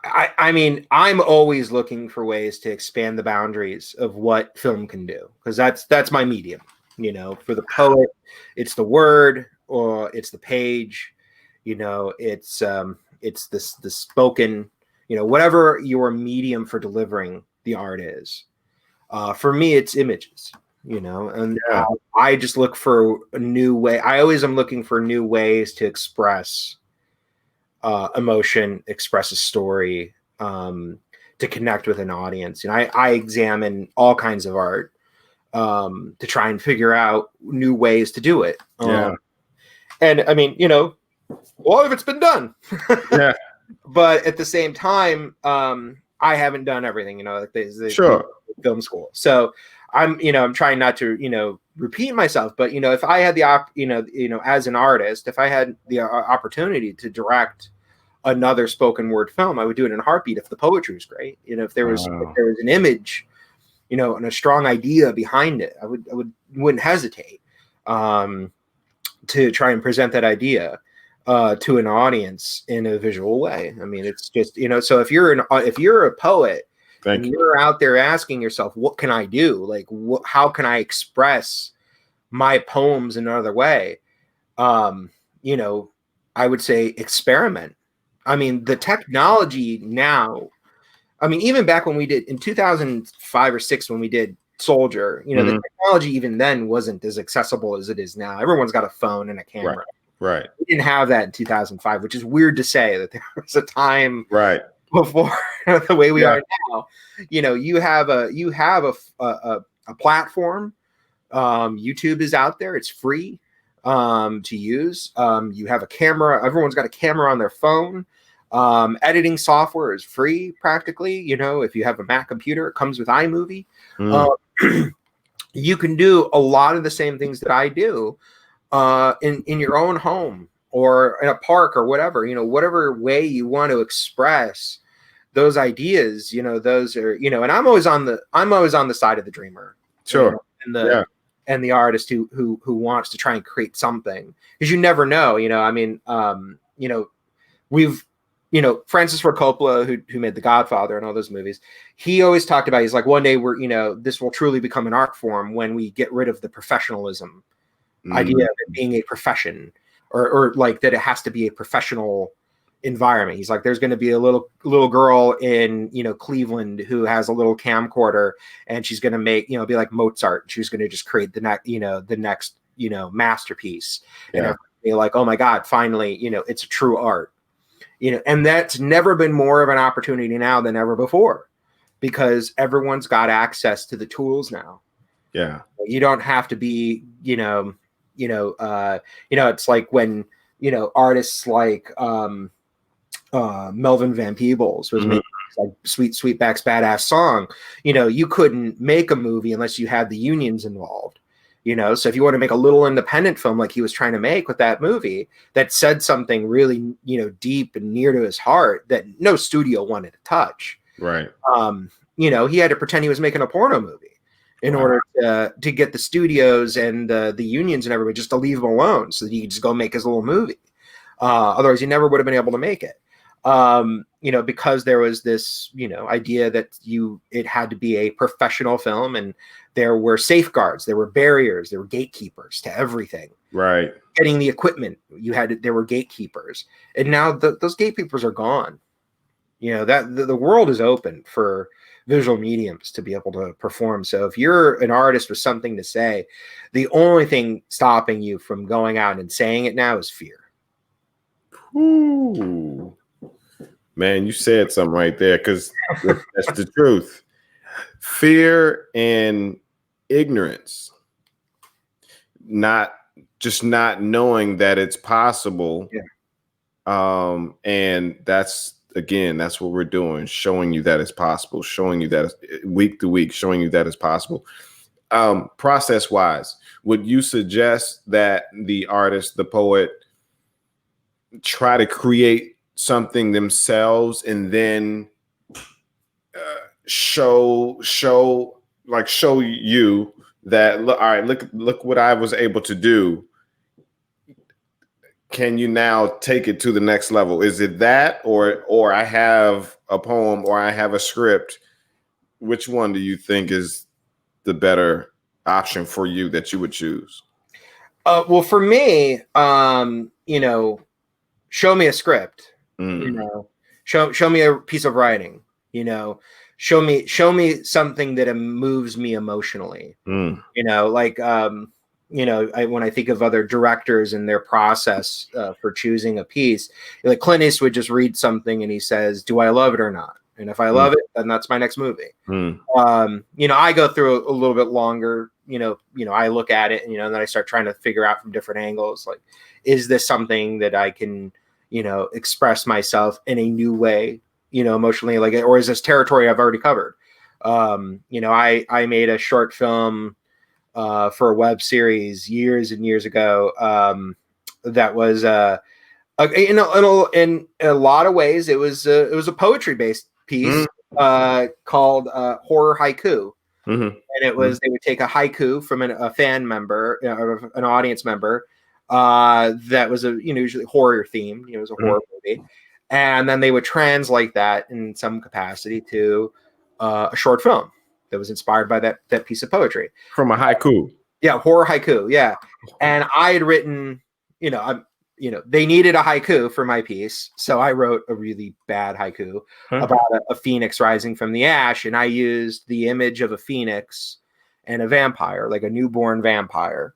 Speaker 4: I mean, I'm always looking for ways to expand the boundaries of what film can do, because that's my medium. For the poet, it's the word, or it's the page, it's the spoken, whatever your medium for delivering the art is. For me, it's images, and I just look for a new way. I always am looking for new ways to express emotion, express a story, to connect with an audience. And I examine all kinds of art to try and figure out new ways to do it. And I mean, a lot of it's been done. But at the same time, I haven't done everything, like they film school. So I'm trying not to, repeat myself, but, if I had the as an artist, if I had the opportunity to direct another spoken word film, I would do it in a heartbeat if the poetry was great. If there was an image, and a strong idea behind it, I wouldn't hesitate to try and present that idea. to an audience in a visual way. I mean, it's just, so if you're a poet and you're out there asking yourself, what can I do? Like, how can I express my poems in another way? I would say experiment. I mean, the technology now, I mean, even back when we did in 2005 or 6, when we did Soldier, the technology even then wasn't as accessible as it is now. Everyone's got a phone and a camera.
Speaker 3: Right.
Speaker 4: We didn't have that in 2005, which is weird to say that there was a time before the way we are now. You have a platform. YouTube is out there. It's free to use. You have a camera. Everyone's got a camera on their phone. Editing software is free practically. If you have a Mac computer, it comes with iMovie. You can do a lot of the same things that I do in your own home or in a park or whatever, whatever way you want to express those ideas, those are, and I'm always on the side of the dreamer.
Speaker 3: Sure.
Speaker 4: And the artist who wants to try and create something, because you never know, we've, Francis Ford Coppola, who made The Godfather and all those movies, he always talked about, he's like, one day this will truly become an art form when we get rid of the professionalism idea of it being a profession, or like that it has to be a professional environment. He's like, there's going to be a little girl in Cleveland who has a little camcorder, and she's going to make be like Mozart. She's going to just create the next masterpiece, and everybody be like, oh my God, finally it's a true art. And that's never been more of an opportunity now than ever before, because everyone's got access to the tools now.
Speaker 3: Yeah,
Speaker 4: you don't have to be it's like when artists like Melvin Van Peebles was making like Sweetback's Badass Song. You couldn't make a movie unless you had the unions involved. So if you want to make a little independent film like he was trying to make with that movie that said something really deep and near to his heart that no studio wanted to touch,
Speaker 3: right?
Speaker 4: He had to pretend he was making a porno movie in order to get the studios and the unions and everybody just to leave him alone so that he could just go make his little movie. Otherwise, he never would have been able to make it. Because there was this, idea that it had to be a professional film, and there were safeguards, there were barriers, there were gatekeepers to everything.
Speaker 3: Right.
Speaker 4: Getting the equipment, there were gatekeepers, and now those gatekeepers are gone. That the world is open for visual mediums to be able to perform. So if you're an artist with something to say, the only thing stopping you from going out and saying it now is fear.
Speaker 3: Ooh. Man, you said something right there, because that's the truth. Fear and ignorance. Not knowing that it's possible. Yeah. And that's what we're doing, showing you that it's possible, showing you that week to week, showing you that it's possible. Process wise, would you suggest that the artist, the poet, try to create something themselves and then show you that, look, all right, look what I was able to do? Can you now take it to the next level? Is it that, or I have a poem or I have a script? Which one do you think is the better option for you that you would choose?
Speaker 4: Well, for me, show me a script. Show me a piece of writing. Show me something that moves me emotionally. When I think of other directors and their process for choosing a piece, like Clint Eastwood would just read something and he says, "Do I love it or not?" And if I love it, then that's my next movie. I go through a little bit longer. I look at it, and then I start trying to figure out from different angles, like, is this something that I can express myself in a new way, emotionally, like, or is this territory I've already covered? I made a short film for a web series years and years ago that was in a lot of ways it was a poetry based piece called Horror Haiku. And it was, they would take a haiku from a fan member, or an audience member, that was usually horror themed. It was a horror movie, and then they would translate that in some capacity to a short film that was inspired by that piece of poetry.
Speaker 3: From a haiku.
Speaker 4: Yeah, horror haiku. Yeah, and I had written, they needed a haiku for my piece, so I wrote a really bad haiku about a phoenix rising from the ash, and I used the image of a phoenix and a vampire, like a newborn vampire.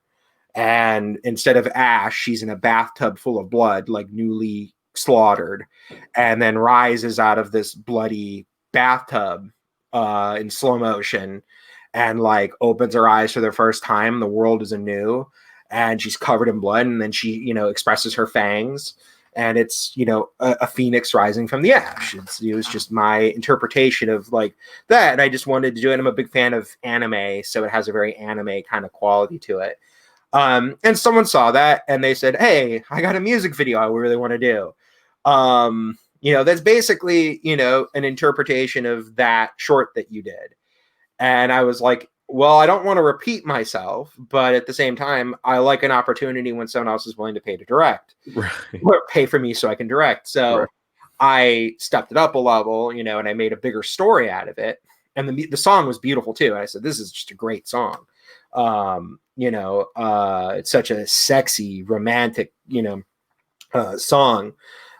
Speaker 4: And instead of ash, she's in a bathtub full of blood, like newly slaughtered, and then rises out of this bloody bathtub in slow motion, and like opens her eyes for the first time. The world is anew, and she's covered in blood, and then she, expresses her fangs, and it's, a phoenix rising from the ash. It was just my interpretation of like that, and I just wanted to do it. I'm a big fan of anime, so it has a very anime kind of quality to it. And someone saw that and they said, "Hey, I got a music video I really want to do." That's basically, an interpretation of that short that you did. And I was like, well, I don't want to repeat myself, but at the same time, I like an opportunity when someone else is willing to pay to direct, or pay for me so I can direct. So I stepped it up a level, and I made a bigger story out of it. And the song was beautiful too. And I said, this is just a great song. It's such a sexy, romantic, song.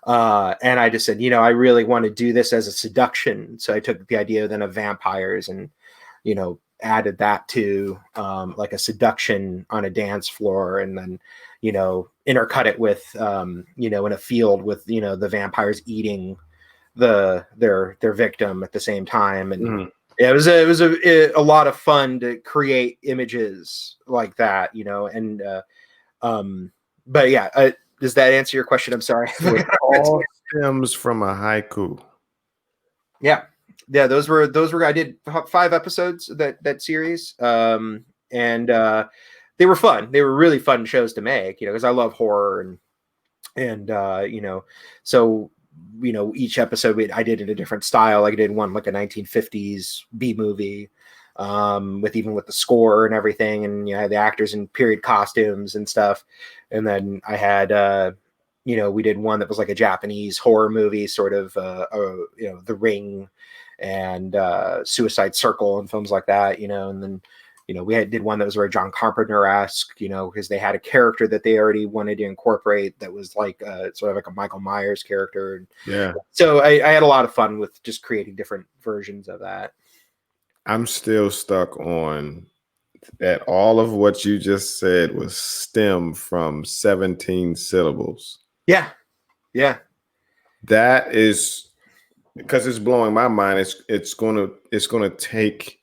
Speaker 4: And I just said, I really want to do this as a seduction. So I took the idea then of vampires and, added that to like a seduction on a dance floor, and then, intercut it with, in a field with, the vampires eating their victim at the same time. And yeah, it was a lot of fun to create images like that, and but yeah, does that answer your question? I'm sorry.
Speaker 3: It all stems from a haiku.
Speaker 4: Yeah, those were I did 5 episodes of that series, and they were fun. They were really fun shows to make, because I love horror and so. Each episode I did in a different style. Like I did one like a 1950s B movie, with the score and everything, and I had the actors in period costumes and stuff. And then I had we did one that was like a Japanese horror movie, sort of The Ring and Suicide Circle and films like that, and then we did one that was very John Carpenter-esque, because they had a character that they already wanted to incorporate that was like sort of like a Michael Myers character.
Speaker 3: Yeah.
Speaker 4: So I had a lot of fun with just creating different versions of that.
Speaker 3: I'm still stuck on that. All of what you just said was stem from 17 syllables.
Speaker 4: Yeah. Yeah.
Speaker 3: That is because it's blowing my mind. It's gonna take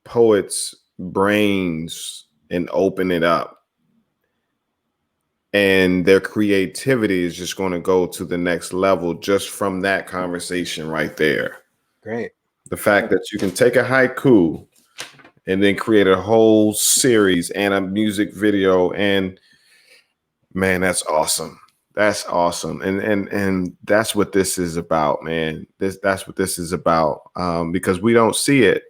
Speaker 3: poets' brains and open it up, and their creativity is just going to go to the next level just from that conversation right there.
Speaker 4: Great.
Speaker 3: The fact that you can take a haiku and then create a whole series and a music video, and man, that's awesome. That's awesome. And that's what this is about, man. That's what this is about. Because we don't see it.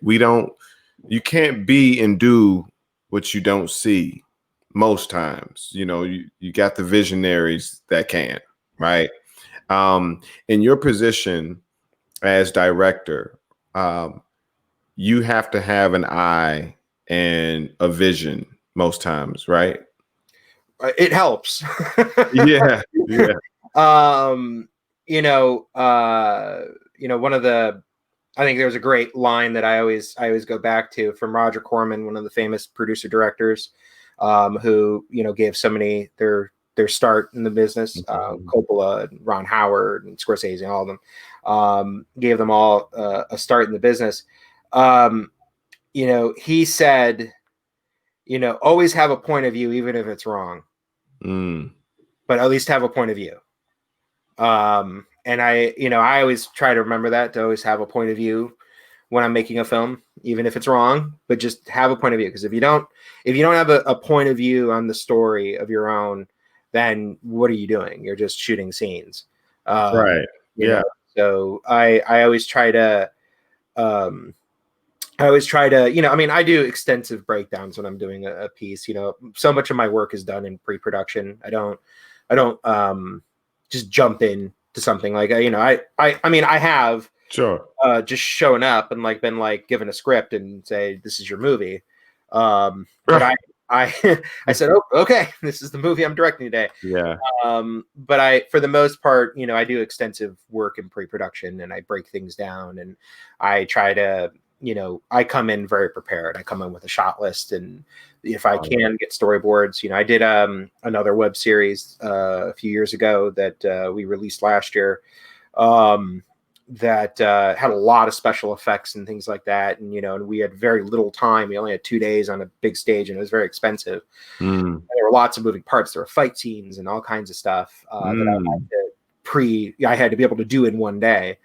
Speaker 3: You can't be and do what you don't see most times. You got the visionaries that can, right? In your position as director, you have to have an eye and a vision most times, right?
Speaker 4: It helps.
Speaker 3: Yeah.
Speaker 4: One of the, I think there's a great line that I always go back to from Roger Corman, one of the famous producer directors, who gave so many their start in the business. Coppola, and Ron Howard, and Scorsese, and all of them, gave them all a start in the business. He said, always have a point of view, even if it's wrong, but at least have a point of view. And I always try to remember that, to always have a point of view when I'm making a film, even if it's wrong, but just have a point of view. Because if you don't have a point of view on the story of your own, then what are you doing? You're just shooting scenes.
Speaker 3: Right. Yeah.
Speaker 4: So I always try to, I always try to, I mean, I do extensive breakdowns when I'm doing a piece. So much of my work is done in pre-production. I don't just jump in to something like, I mean, I have
Speaker 3: Sure.
Speaker 4: just showing up and like been like given a script and say, this is your movie. But I I said, oh, okay, this is the movie I'm directing today.
Speaker 3: Yeah.
Speaker 4: But for the most part, I do extensive work in pre-production, and I break things down, and I try to, I come in very prepared. I come in with a shot list, and if I can get storyboards, I did another web series a few years ago that we released last year. That had a lot of special effects and things like that. And, and we had very little time. We only had 2 days on a big stage, and it was very expensive.
Speaker 3: Mm.
Speaker 4: There were lots of moving parts. There were fight scenes and all kinds of stuff that I had to be able to do in one day.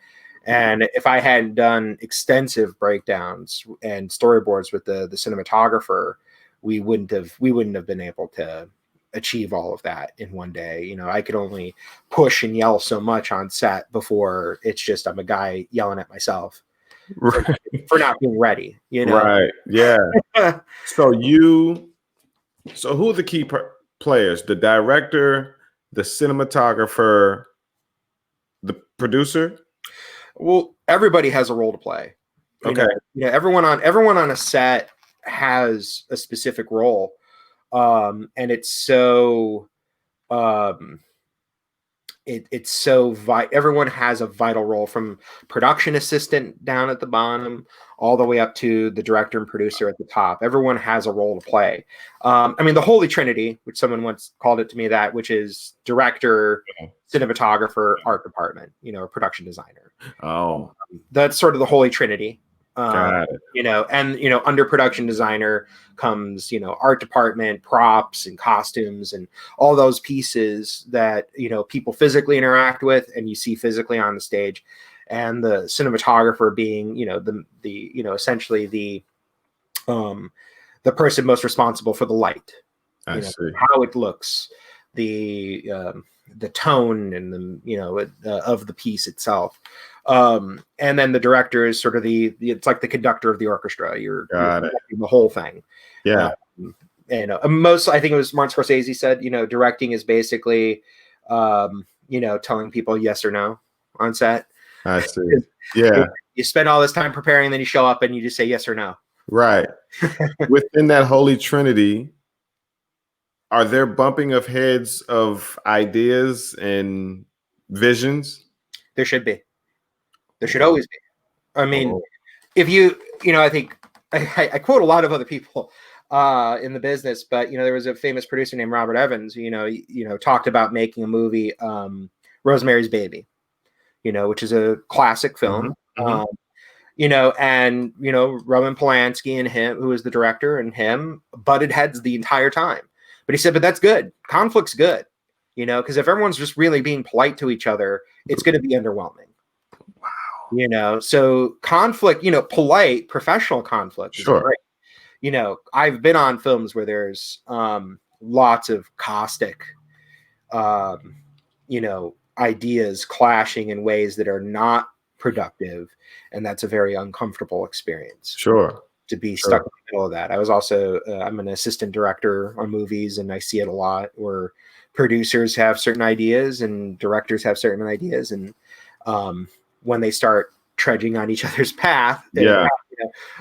Speaker 4: And if I hadn't done extensive breakdowns and storyboards with the cinematographer, we wouldn't have been able to achieve all of that in one day. I could only push and yell so much on set before it's just I'm a guy yelling at myself for not being ready.
Speaker 3: Right. Yeah. So who are the key players? The director, the cinematographer, the producer?
Speaker 4: Well, everybody has a role to play.
Speaker 3: Okay.
Speaker 4: Everyone on a set has a specific role. And it's so everyone has a vital role, from production assistant down at the bottom all the way up to the director and producer at the top. Everyone has a role to play. I mean, the Holy Trinity, which someone once called it to me, which is director, cinematographer, art department, or production designer.
Speaker 3: Oh,
Speaker 4: that's sort of the Holy Trinity.
Speaker 3: Got it.
Speaker 4: And under production designer comes, art department, props and costumes and all those pieces that, people physically interact with and you see physically on the stage. And the cinematographer being, essentially the person most responsible for the light,
Speaker 3: I see.
Speaker 4: how it looks, the tone and of the piece itself. And then the director is sort of it's like the conductor of the orchestra. You're directing the whole thing.
Speaker 3: Yeah.
Speaker 4: And I think it was Martin Scorsese said, directing is basically, telling people yes or no on set.
Speaker 3: I see. Yeah.
Speaker 4: You spend all this time preparing, and then you show up and you just say yes or no.
Speaker 3: Right. Within that Holy Trinity, are there bumping of heads of ideas and visions?
Speaker 4: There should be. There should always be. I mean, if I think I quote a lot of other people in the business, but there was a famous producer named Robert Evans, talked about making a movie, Rosemary's Baby, which is a classic film.
Speaker 3: Mm-hmm.
Speaker 4: And Roman Polanski and him, who was the director, and him butted heads the entire time. But he said, but that's good. Conflict's good, because if everyone's just really being polite to each other, it's going to be underwhelming. Wow. So conflict, polite professional conflict is great. I've been on films where there's lots of caustic, ideas clashing in ways that are not productive, and that's a very uncomfortable experience.
Speaker 3: Sure.
Speaker 4: To be stuck in the middle of that. I was also I'm an assistant director on movies, and I see it a lot where producers have certain ideas and directors have certain ideas, and when they start trudging on each other's path,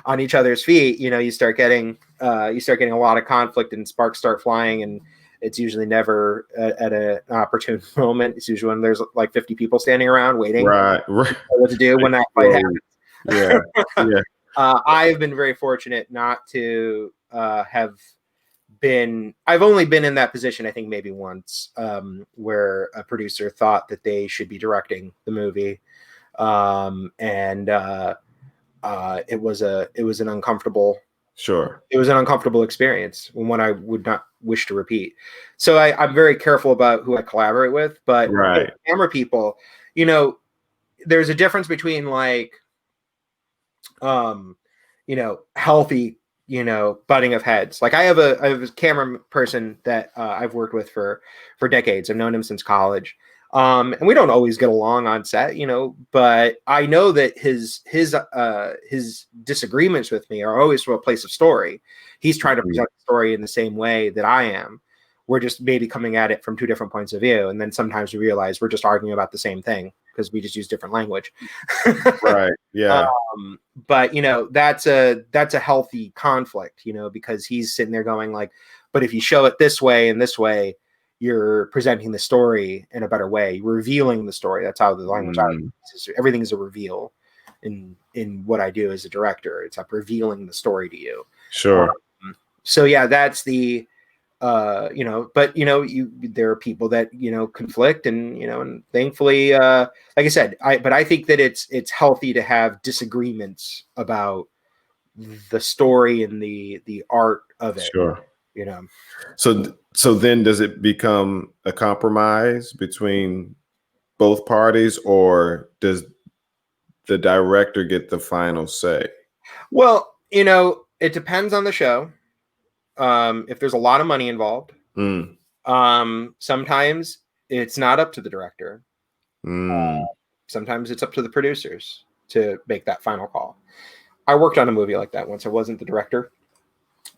Speaker 4: on each other's feet, you start getting a lot of conflict and sparks start flying, and it's usually never at an opportune moment. It's usually when there's like 50 people standing around waiting what to do when that fight happens.
Speaker 3: Yeah.
Speaker 4: I've been very fortunate not to have been. I've only been in that position, I think, maybe once, where a producer thought that they should be directing the movie, and it was an uncomfortable.
Speaker 3: Sure.
Speaker 4: It was an uncomfortable experience, and one I would not wish to repeat. So I'm very careful about who I collaborate with, but camera people, there's a difference between like, healthy, butting of heads. Like I have a camera person that I've worked with for decades. I've known him since college. And we don't always get along on set, but I know that his disagreements with me are always from a place of story. He's trying to present the story in the same way that I am. We're just maybe coming at it from two different points of view. And then sometimes we realize we're just arguing about the same thing because we just use different language.
Speaker 3: Right. Yeah.
Speaker 4: But that's a healthy conflict, because he's sitting there going like, but if you show it this way and this way, you're presenting the story in a better way. You're revealing the story. That's how the language everything is a reveal in what I do as a director. It's like revealing the story to you.
Speaker 3: Sure.
Speaker 4: So yeah, that's the but there are people that conflict, and thankfully, like I said, I think that it's healthy to have disagreements about the story and the art of it.
Speaker 3: Sure.
Speaker 4: So
Speaker 3: then does it become a compromise between both parties, or does the director get the final say?
Speaker 4: Well, it depends on the show. If there's a lot of money involved, sometimes it's not up to the director. Sometimes it's up to the producers to make that final call. I worked on a movie like that once. I wasn't the director,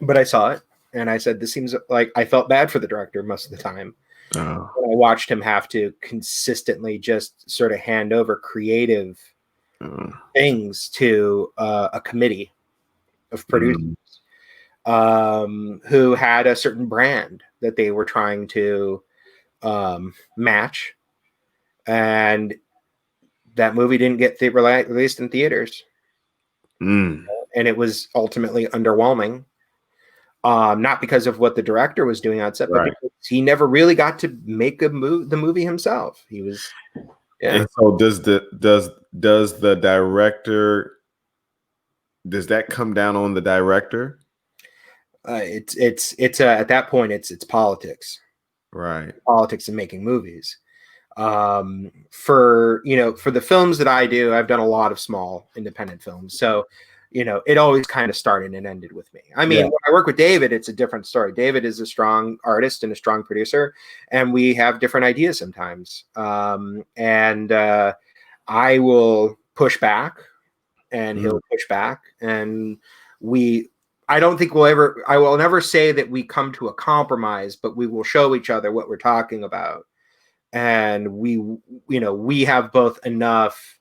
Speaker 4: but I saw it and I said, this seems like, I felt bad for the director most of the time. I watched him have to consistently just sort of hand over creative things to a committee of producers who had a certain brand that they were trying to match, and that movie didn't get released in theaters, and it was ultimately underwhelming. Not because of what the director was doing on set, but because he never really got to make the movie himself. He was,
Speaker 3: And so does the director? Does that come down on the director?
Speaker 4: It's at that point it's politics,
Speaker 3: right?
Speaker 4: Politics in making movies. For the films that I do, I've done a lot of small independent films, so it always kind of started and ended with me. I mean, when I work with David, it's a different story. David is a strong artist and a strong producer, and we have different ideas sometimes. And I will push back, and he'll push back, and I don't think I will never say that we come to a compromise, but we will show each other what we're talking about. And we have both enough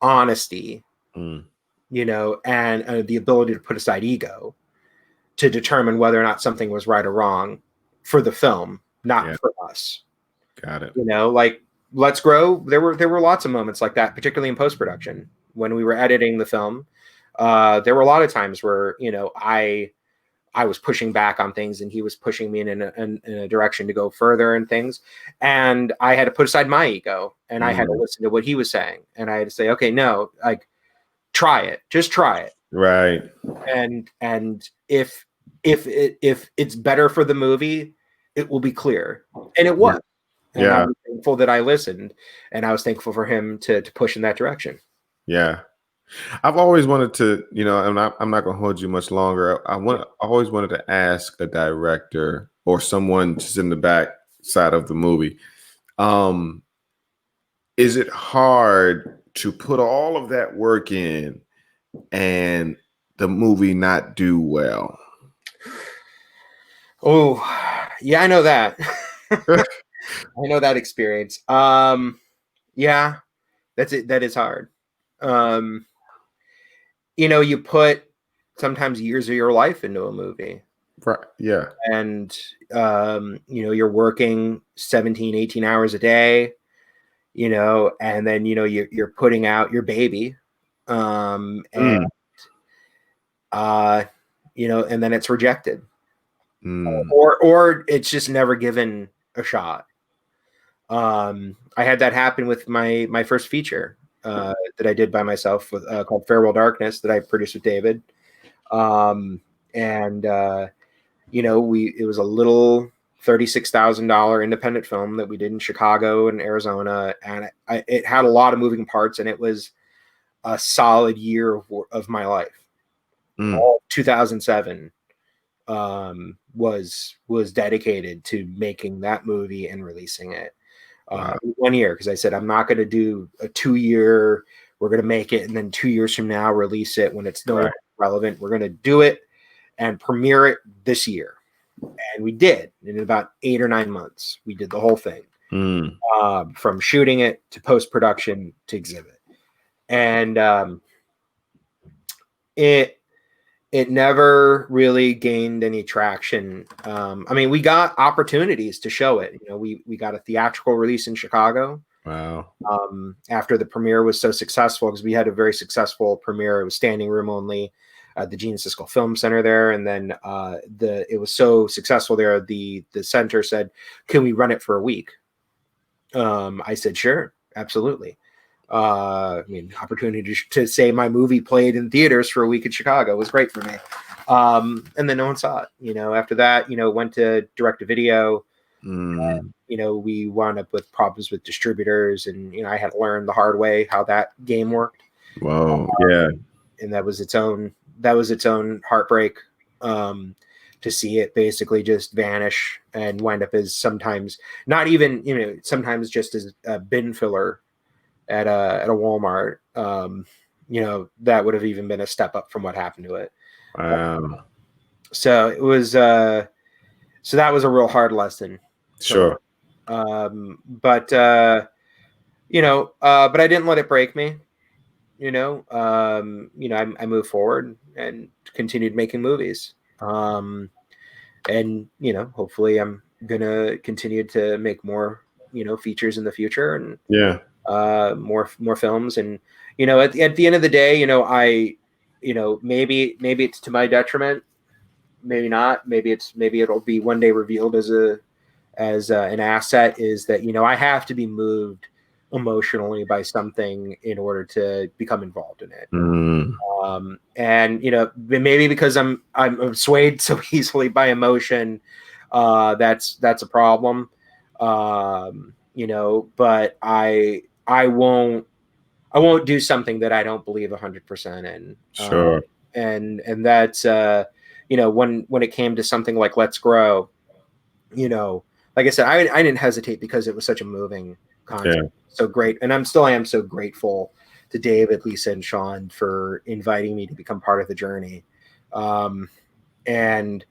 Speaker 4: honesty, and the ability to put aside ego to determine whether or not something was right or wrong for the film, not for us.
Speaker 3: Got it.
Speaker 4: Like Let's Grow, there were lots of moments like that, particularly in post-production when we were editing the film. There were a lot of times where I was pushing back on things and he was pushing me in a direction to go further and things. And I had to put aside my ego and I had to listen to what he was saying. And I had to say, okay, no, like try it, just try it.
Speaker 3: Right.
Speaker 4: And if it's better for the movie, it will be clear. And it was. And I was thankful that I listened, and I was thankful for him to push in that direction.
Speaker 3: Yeah. I've always wanted to, and I'm not going to hold you much longer. I always wanted to ask a director or someone just in the back side of the movie, is it hard to put all of that work in and the movie not do well?
Speaker 4: Oh, yeah, I know that. I know that experience. Yeah, that's it. That is hard. You put sometimes years of your life into a movie.
Speaker 3: Right. Yeah.
Speaker 4: And, you're working 17, 18 hours a day, and then, you're putting out your baby. And then it's rejected or it's just never given a shot. I had that happen with my first feature that I did by myself called Farewell Darkness that I produced with David. It was a little $36,000 independent film that we did in Chicago and Arizona. And it had a lot of moving parts, and it was a solid year of my life. All 2007 was dedicated to making that movie and releasing it.
Speaker 3: Wow.
Speaker 4: 1 year, because I said I'm not going to do a 2 year. We're going to make it, and then 2 years from now release it when it's no longer relevant. We're going to do it and premiere it this year, and we did. In about 8 or 9 months, we did the whole thing, from shooting it to post production to exhibit, and it never really gained any traction. I mean, we got opportunities to show it. You know, we got a theatrical release in Chicago.
Speaker 3: Wow.
Speaker 4: After the premiere was so successful, because we had a very successful premiere. It was standing room only at the Gene Siskel Film Center there. And then it was so successful there, the center said, "Can we run it for a week?" I said, "Sure, absolutely." I mean, opportunity to say my movie played in theaters for a week in Chicago was great for me. And then no one saw it. You know, after that, went to direct to video. We wound up with problems with distributors, and I had to learn the hard way how that game worked.
Speaker 3: Whoa. Yeah.
Speaker 4: And that was its own heartbreak, to see it basically just vanish and wind up as sometimes not even, sometimes just as a bin filler at a Walmart. That would have even been a step up from what happened to it.
Speaker 3: Wow.
Speaker 4: So it was so that was a real hard lesson.
Speaker 3: Sure.
Speaker 4: But I didn't let it break me. I moved forward and continued making movies. And hopefully I'm gonna continue to make more, features in the future, and more films. And at the end of the day, maybe it's to my detriment, maybe not. Maybe it'll be one day revealed as an asset, is that I have to be moved emotionally by something in order to become involved in it. And maybe because I'm swayed so easily by emotion, that's a problem. But I won't do something that I don't believe 100% in.
Speaker 3: Sure.
Speaker 4: And that's when it came to something like Let's Grow, like I said, I didn't hesitate because it was such a moving concept.
Speaker 3: Yeah.
Speaker 4: So great. And I am so grateful to David, Lisa, and Sean for inviting me to become part of the journey. And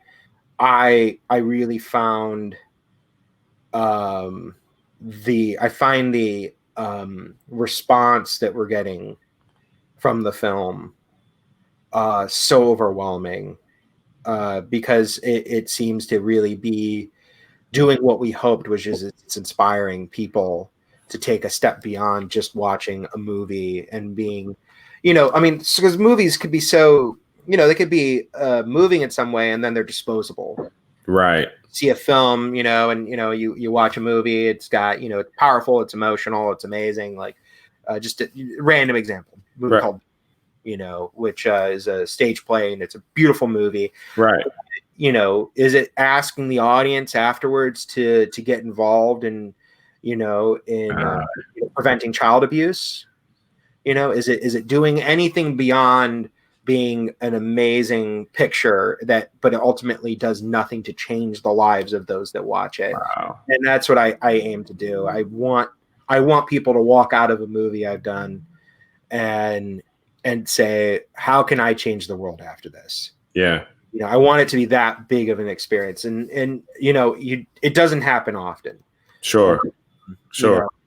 Speaker 4: I really found the response that we're getting from the film so overwhelming, because it seems to really be doing what we hoped, which is it's inspiring people to take a step beyond just watching a movie and being, because movies could be so, they could be moving in some way, and then they're disposable.
Speaker 3: Right.
Speaker 4: See a film, and you watch a movie, it's got, it's powerful, it's emotional, it's amazing. Like just a random example, movie called, which is a stage play, and it's a beautiful movie.
Speaker 3: Right.
Speaker 4: Is it asking the audience afterwards to get involved in preventing child abuse? Is it doing anything beyond being an amazing picture but it ultimately does nothing to change the lives of those that watch it?
Speaker 3: Wow.
Speaker 4: And that's what I aim to do. I want people to walk out of a movie I've done and say, how can I change the world after this?
Speaker 3: Yeah.
Speaker 4: I want it to be that big of an experience, and it doesn't happen often.
Speaker 3: Sure.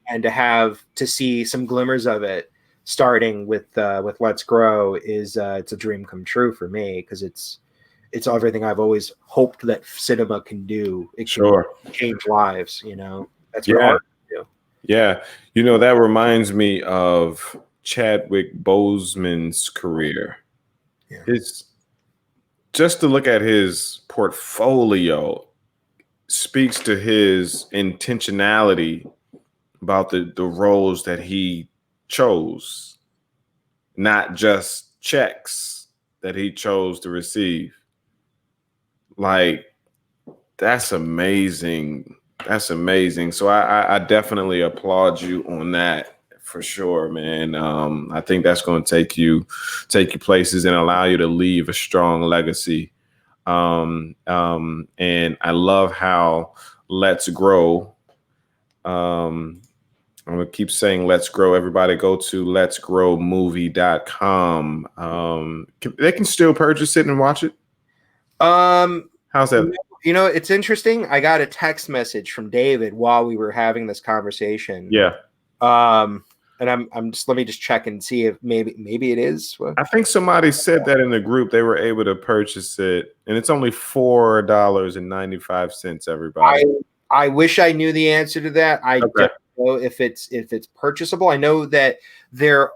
Speaker 4: And to see some glimmers of it, starting with Let's Grow, is it's a dream come true for me, because it's everything I've always hoped that cinema can do. It can change lives. That's what art can do.
Speaker 3: Yeah. That reminds me of Chadwick Boseman's career.
Speaker 4: Yeah.
Speaker 3: Just to look at his portfolio speaks to his intentionality about the roles that he chose, not just checks that he chose to receive. Like, that's amazing. That's amazing. So I definitely applaud you on that. For sure, man. I think that's going to take you places and allow you to leave a strong legacy. And I love how Let's Grow I'm gonna keep saying let's grow. Everybody go to letsgrowmovie.com. They can still purchase it and watch it. How's that?
Speaker 4: It's interesting. I got a text message from David while we were having this conversation.
Speaker 3: Yeah.
Speaker 4: And I'm just, let me just check and see if maybe it is.
Speaker 3: I think somebody said that in the group they were able to purchase it, and it's only $4.95. Everybody.
Speaker 4: I wish I knew the answer to that. I don't know if it's purchasable. I know that there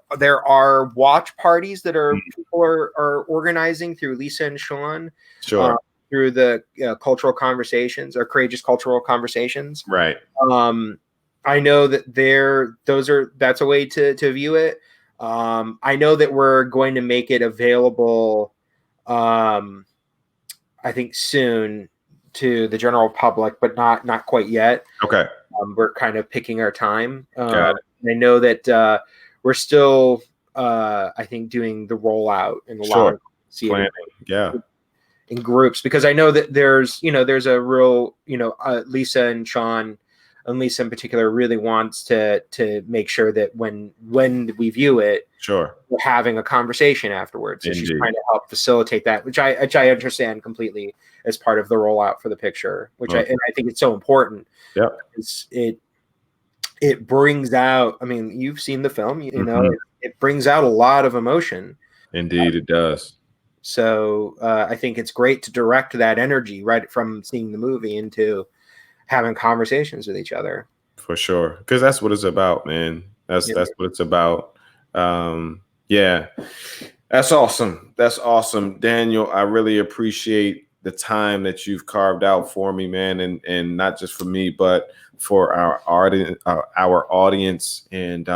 Speaker 4: are watch parties that people are organizing through Lisa and Sean.
Speaker 3: Sure.
Speaker 4: Through the cultural conversations or courageous cultural conversations.
Speaker 3: Right.
Speaker 4: I know that that's a way to view it. I know that we're going to make it available, I think soon to the general public, but not quite yet.
Speaker 3: Okay.
Speaker 4: We're kind of picking our time.
Speaker 3: Got it.
Speaker 4: I know that we're still, I think, doing the rollout and allowing
Speaker 3: planning. Yeah.
Speaker 4: In groups, because I know that there's a real, Lisa and Sean, and Lisa in particular really wants to make sure that when we view it,
Speaker 3: sure,
Speaker 4: we're having a conversation afterwards. So she's trying to help facilitate that, which I understand completely as part of the rollout for the picture, which I think it's so important.
Speaker 3: Yeah,
Speaker 4: it brings out. I mean, you've seen the film, it brings out a lot of emotion.
Speaker 3: Indeed, it does.
Speaker 4: So I think it's great to direct that energy right from seeing the movie into having conversations with each other.
Speaker 3: For sure, because that's what it's about, man. That's what it's about. Yeah, that's awesome. That's awesome, Daniel. I really appreciate the time that you've carved out for me, man, and not just for me, but for our audience. And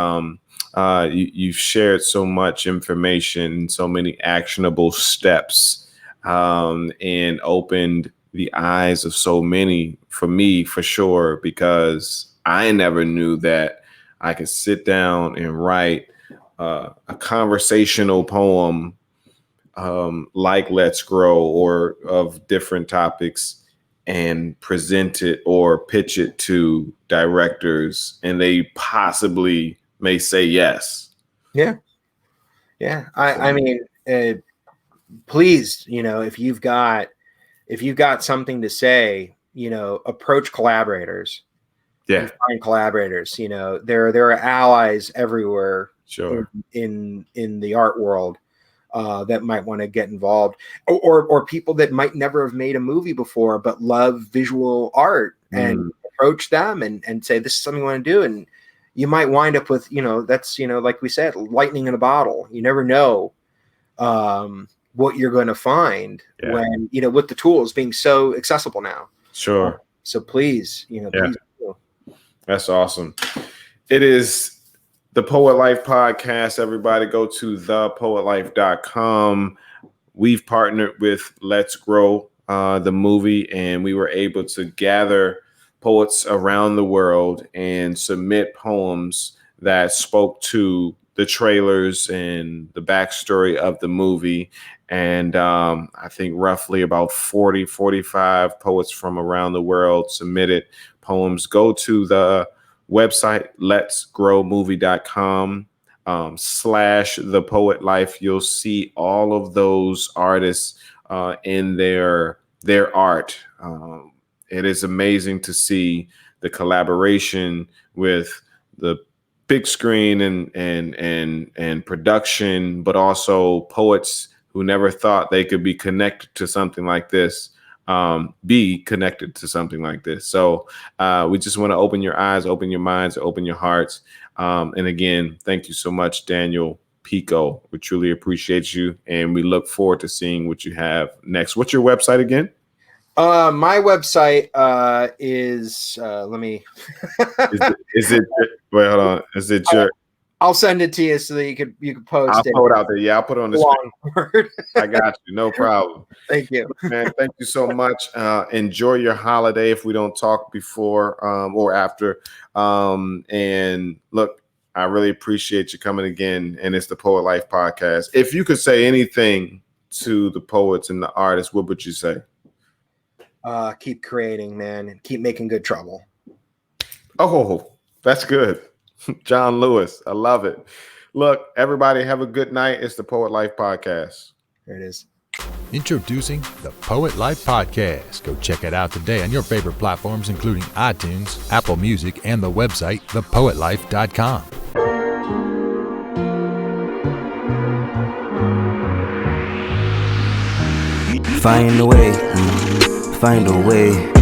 Speaker 3: you've shared so much information, so many actionable steps, and opened the eyes of so many, for me, for sure, because I never knew that I could sit down and write a conversational poem like Let's Grow, or of different topics, and present it or pitch it to directors, and they possibly may say yes.
Speaker 4: Yeah. I mean, please, if you've got something to say, approach collaborators.
Speaker 3: Yeah.
Speaker 4: Find collaborators. There are allies everywhere.
Speaker 3: Sure.
Speaker 4: In the art world that might want to get involved, or people that might never have made a movie before but love visual art, and approach them and say, this is something we want to do. And you might wind up with, that's, like we said, lightning in a bottle. You never know what you're going to find when, with the tools being so accessible now.
Speaker 3: Sure.
Speaker 4: So please, please do.
Speaker 3: That's awesome. It is the Poet Life Podcast. Everybody go to thepoetlife.com. We've partnered with Let's Grow, the movie, and we were able to gather poets around the world and submit poems that spoke to the trailers and the backstory of the movie. And I think roughly about 45 poets from around the world submitted poems. Go to the website, letsgrowmovie.com / the Poet Life. You'll see all of those artists in their art. It is amazing to see the collaboration with the big screen and production, but also poets who never thought they could be connected to something like this. So we just want to open your eyes, open your minds, open your hearts. And again, thank you so much, Daniel Pico. We truly appreciate you, and we look forward to seeing what you have next. What's your website again?
Speaker 4: My website is let me
Speaker 3: is it wait, hold on. Is it your
Speaker 4: I'll send it to you so that you could post
Speaker 3: I'll
Speaker 4: it.
Speaker 3: put it out there. Yeah, I'll put it on the screen. I got you. No problem.
Speaker 4: Thank you.
Speaker 3: Man, thank you so much. Enjoy your holiday if we don't talk before or after. And look, I really appreciate you coming again. And it's the Poet Life Podcast. If you could say anything to the poets and the artists, what would you say?
Speaker 4: Keep creating, man, and keep making good trouble.
Speaker 3: Oh, that's good. John Lewis. I love it. Look, everybody have a good night. It's the Poet Life Podcast.
Speaker 4: There it is.
Speaker 1: Introducing the Poet Life Podcast. Go check it out today on your favorite platforms, including iTunes, Apple Music, and the website, thepoetlife.com.
Speaker 2: Find a way, find a way.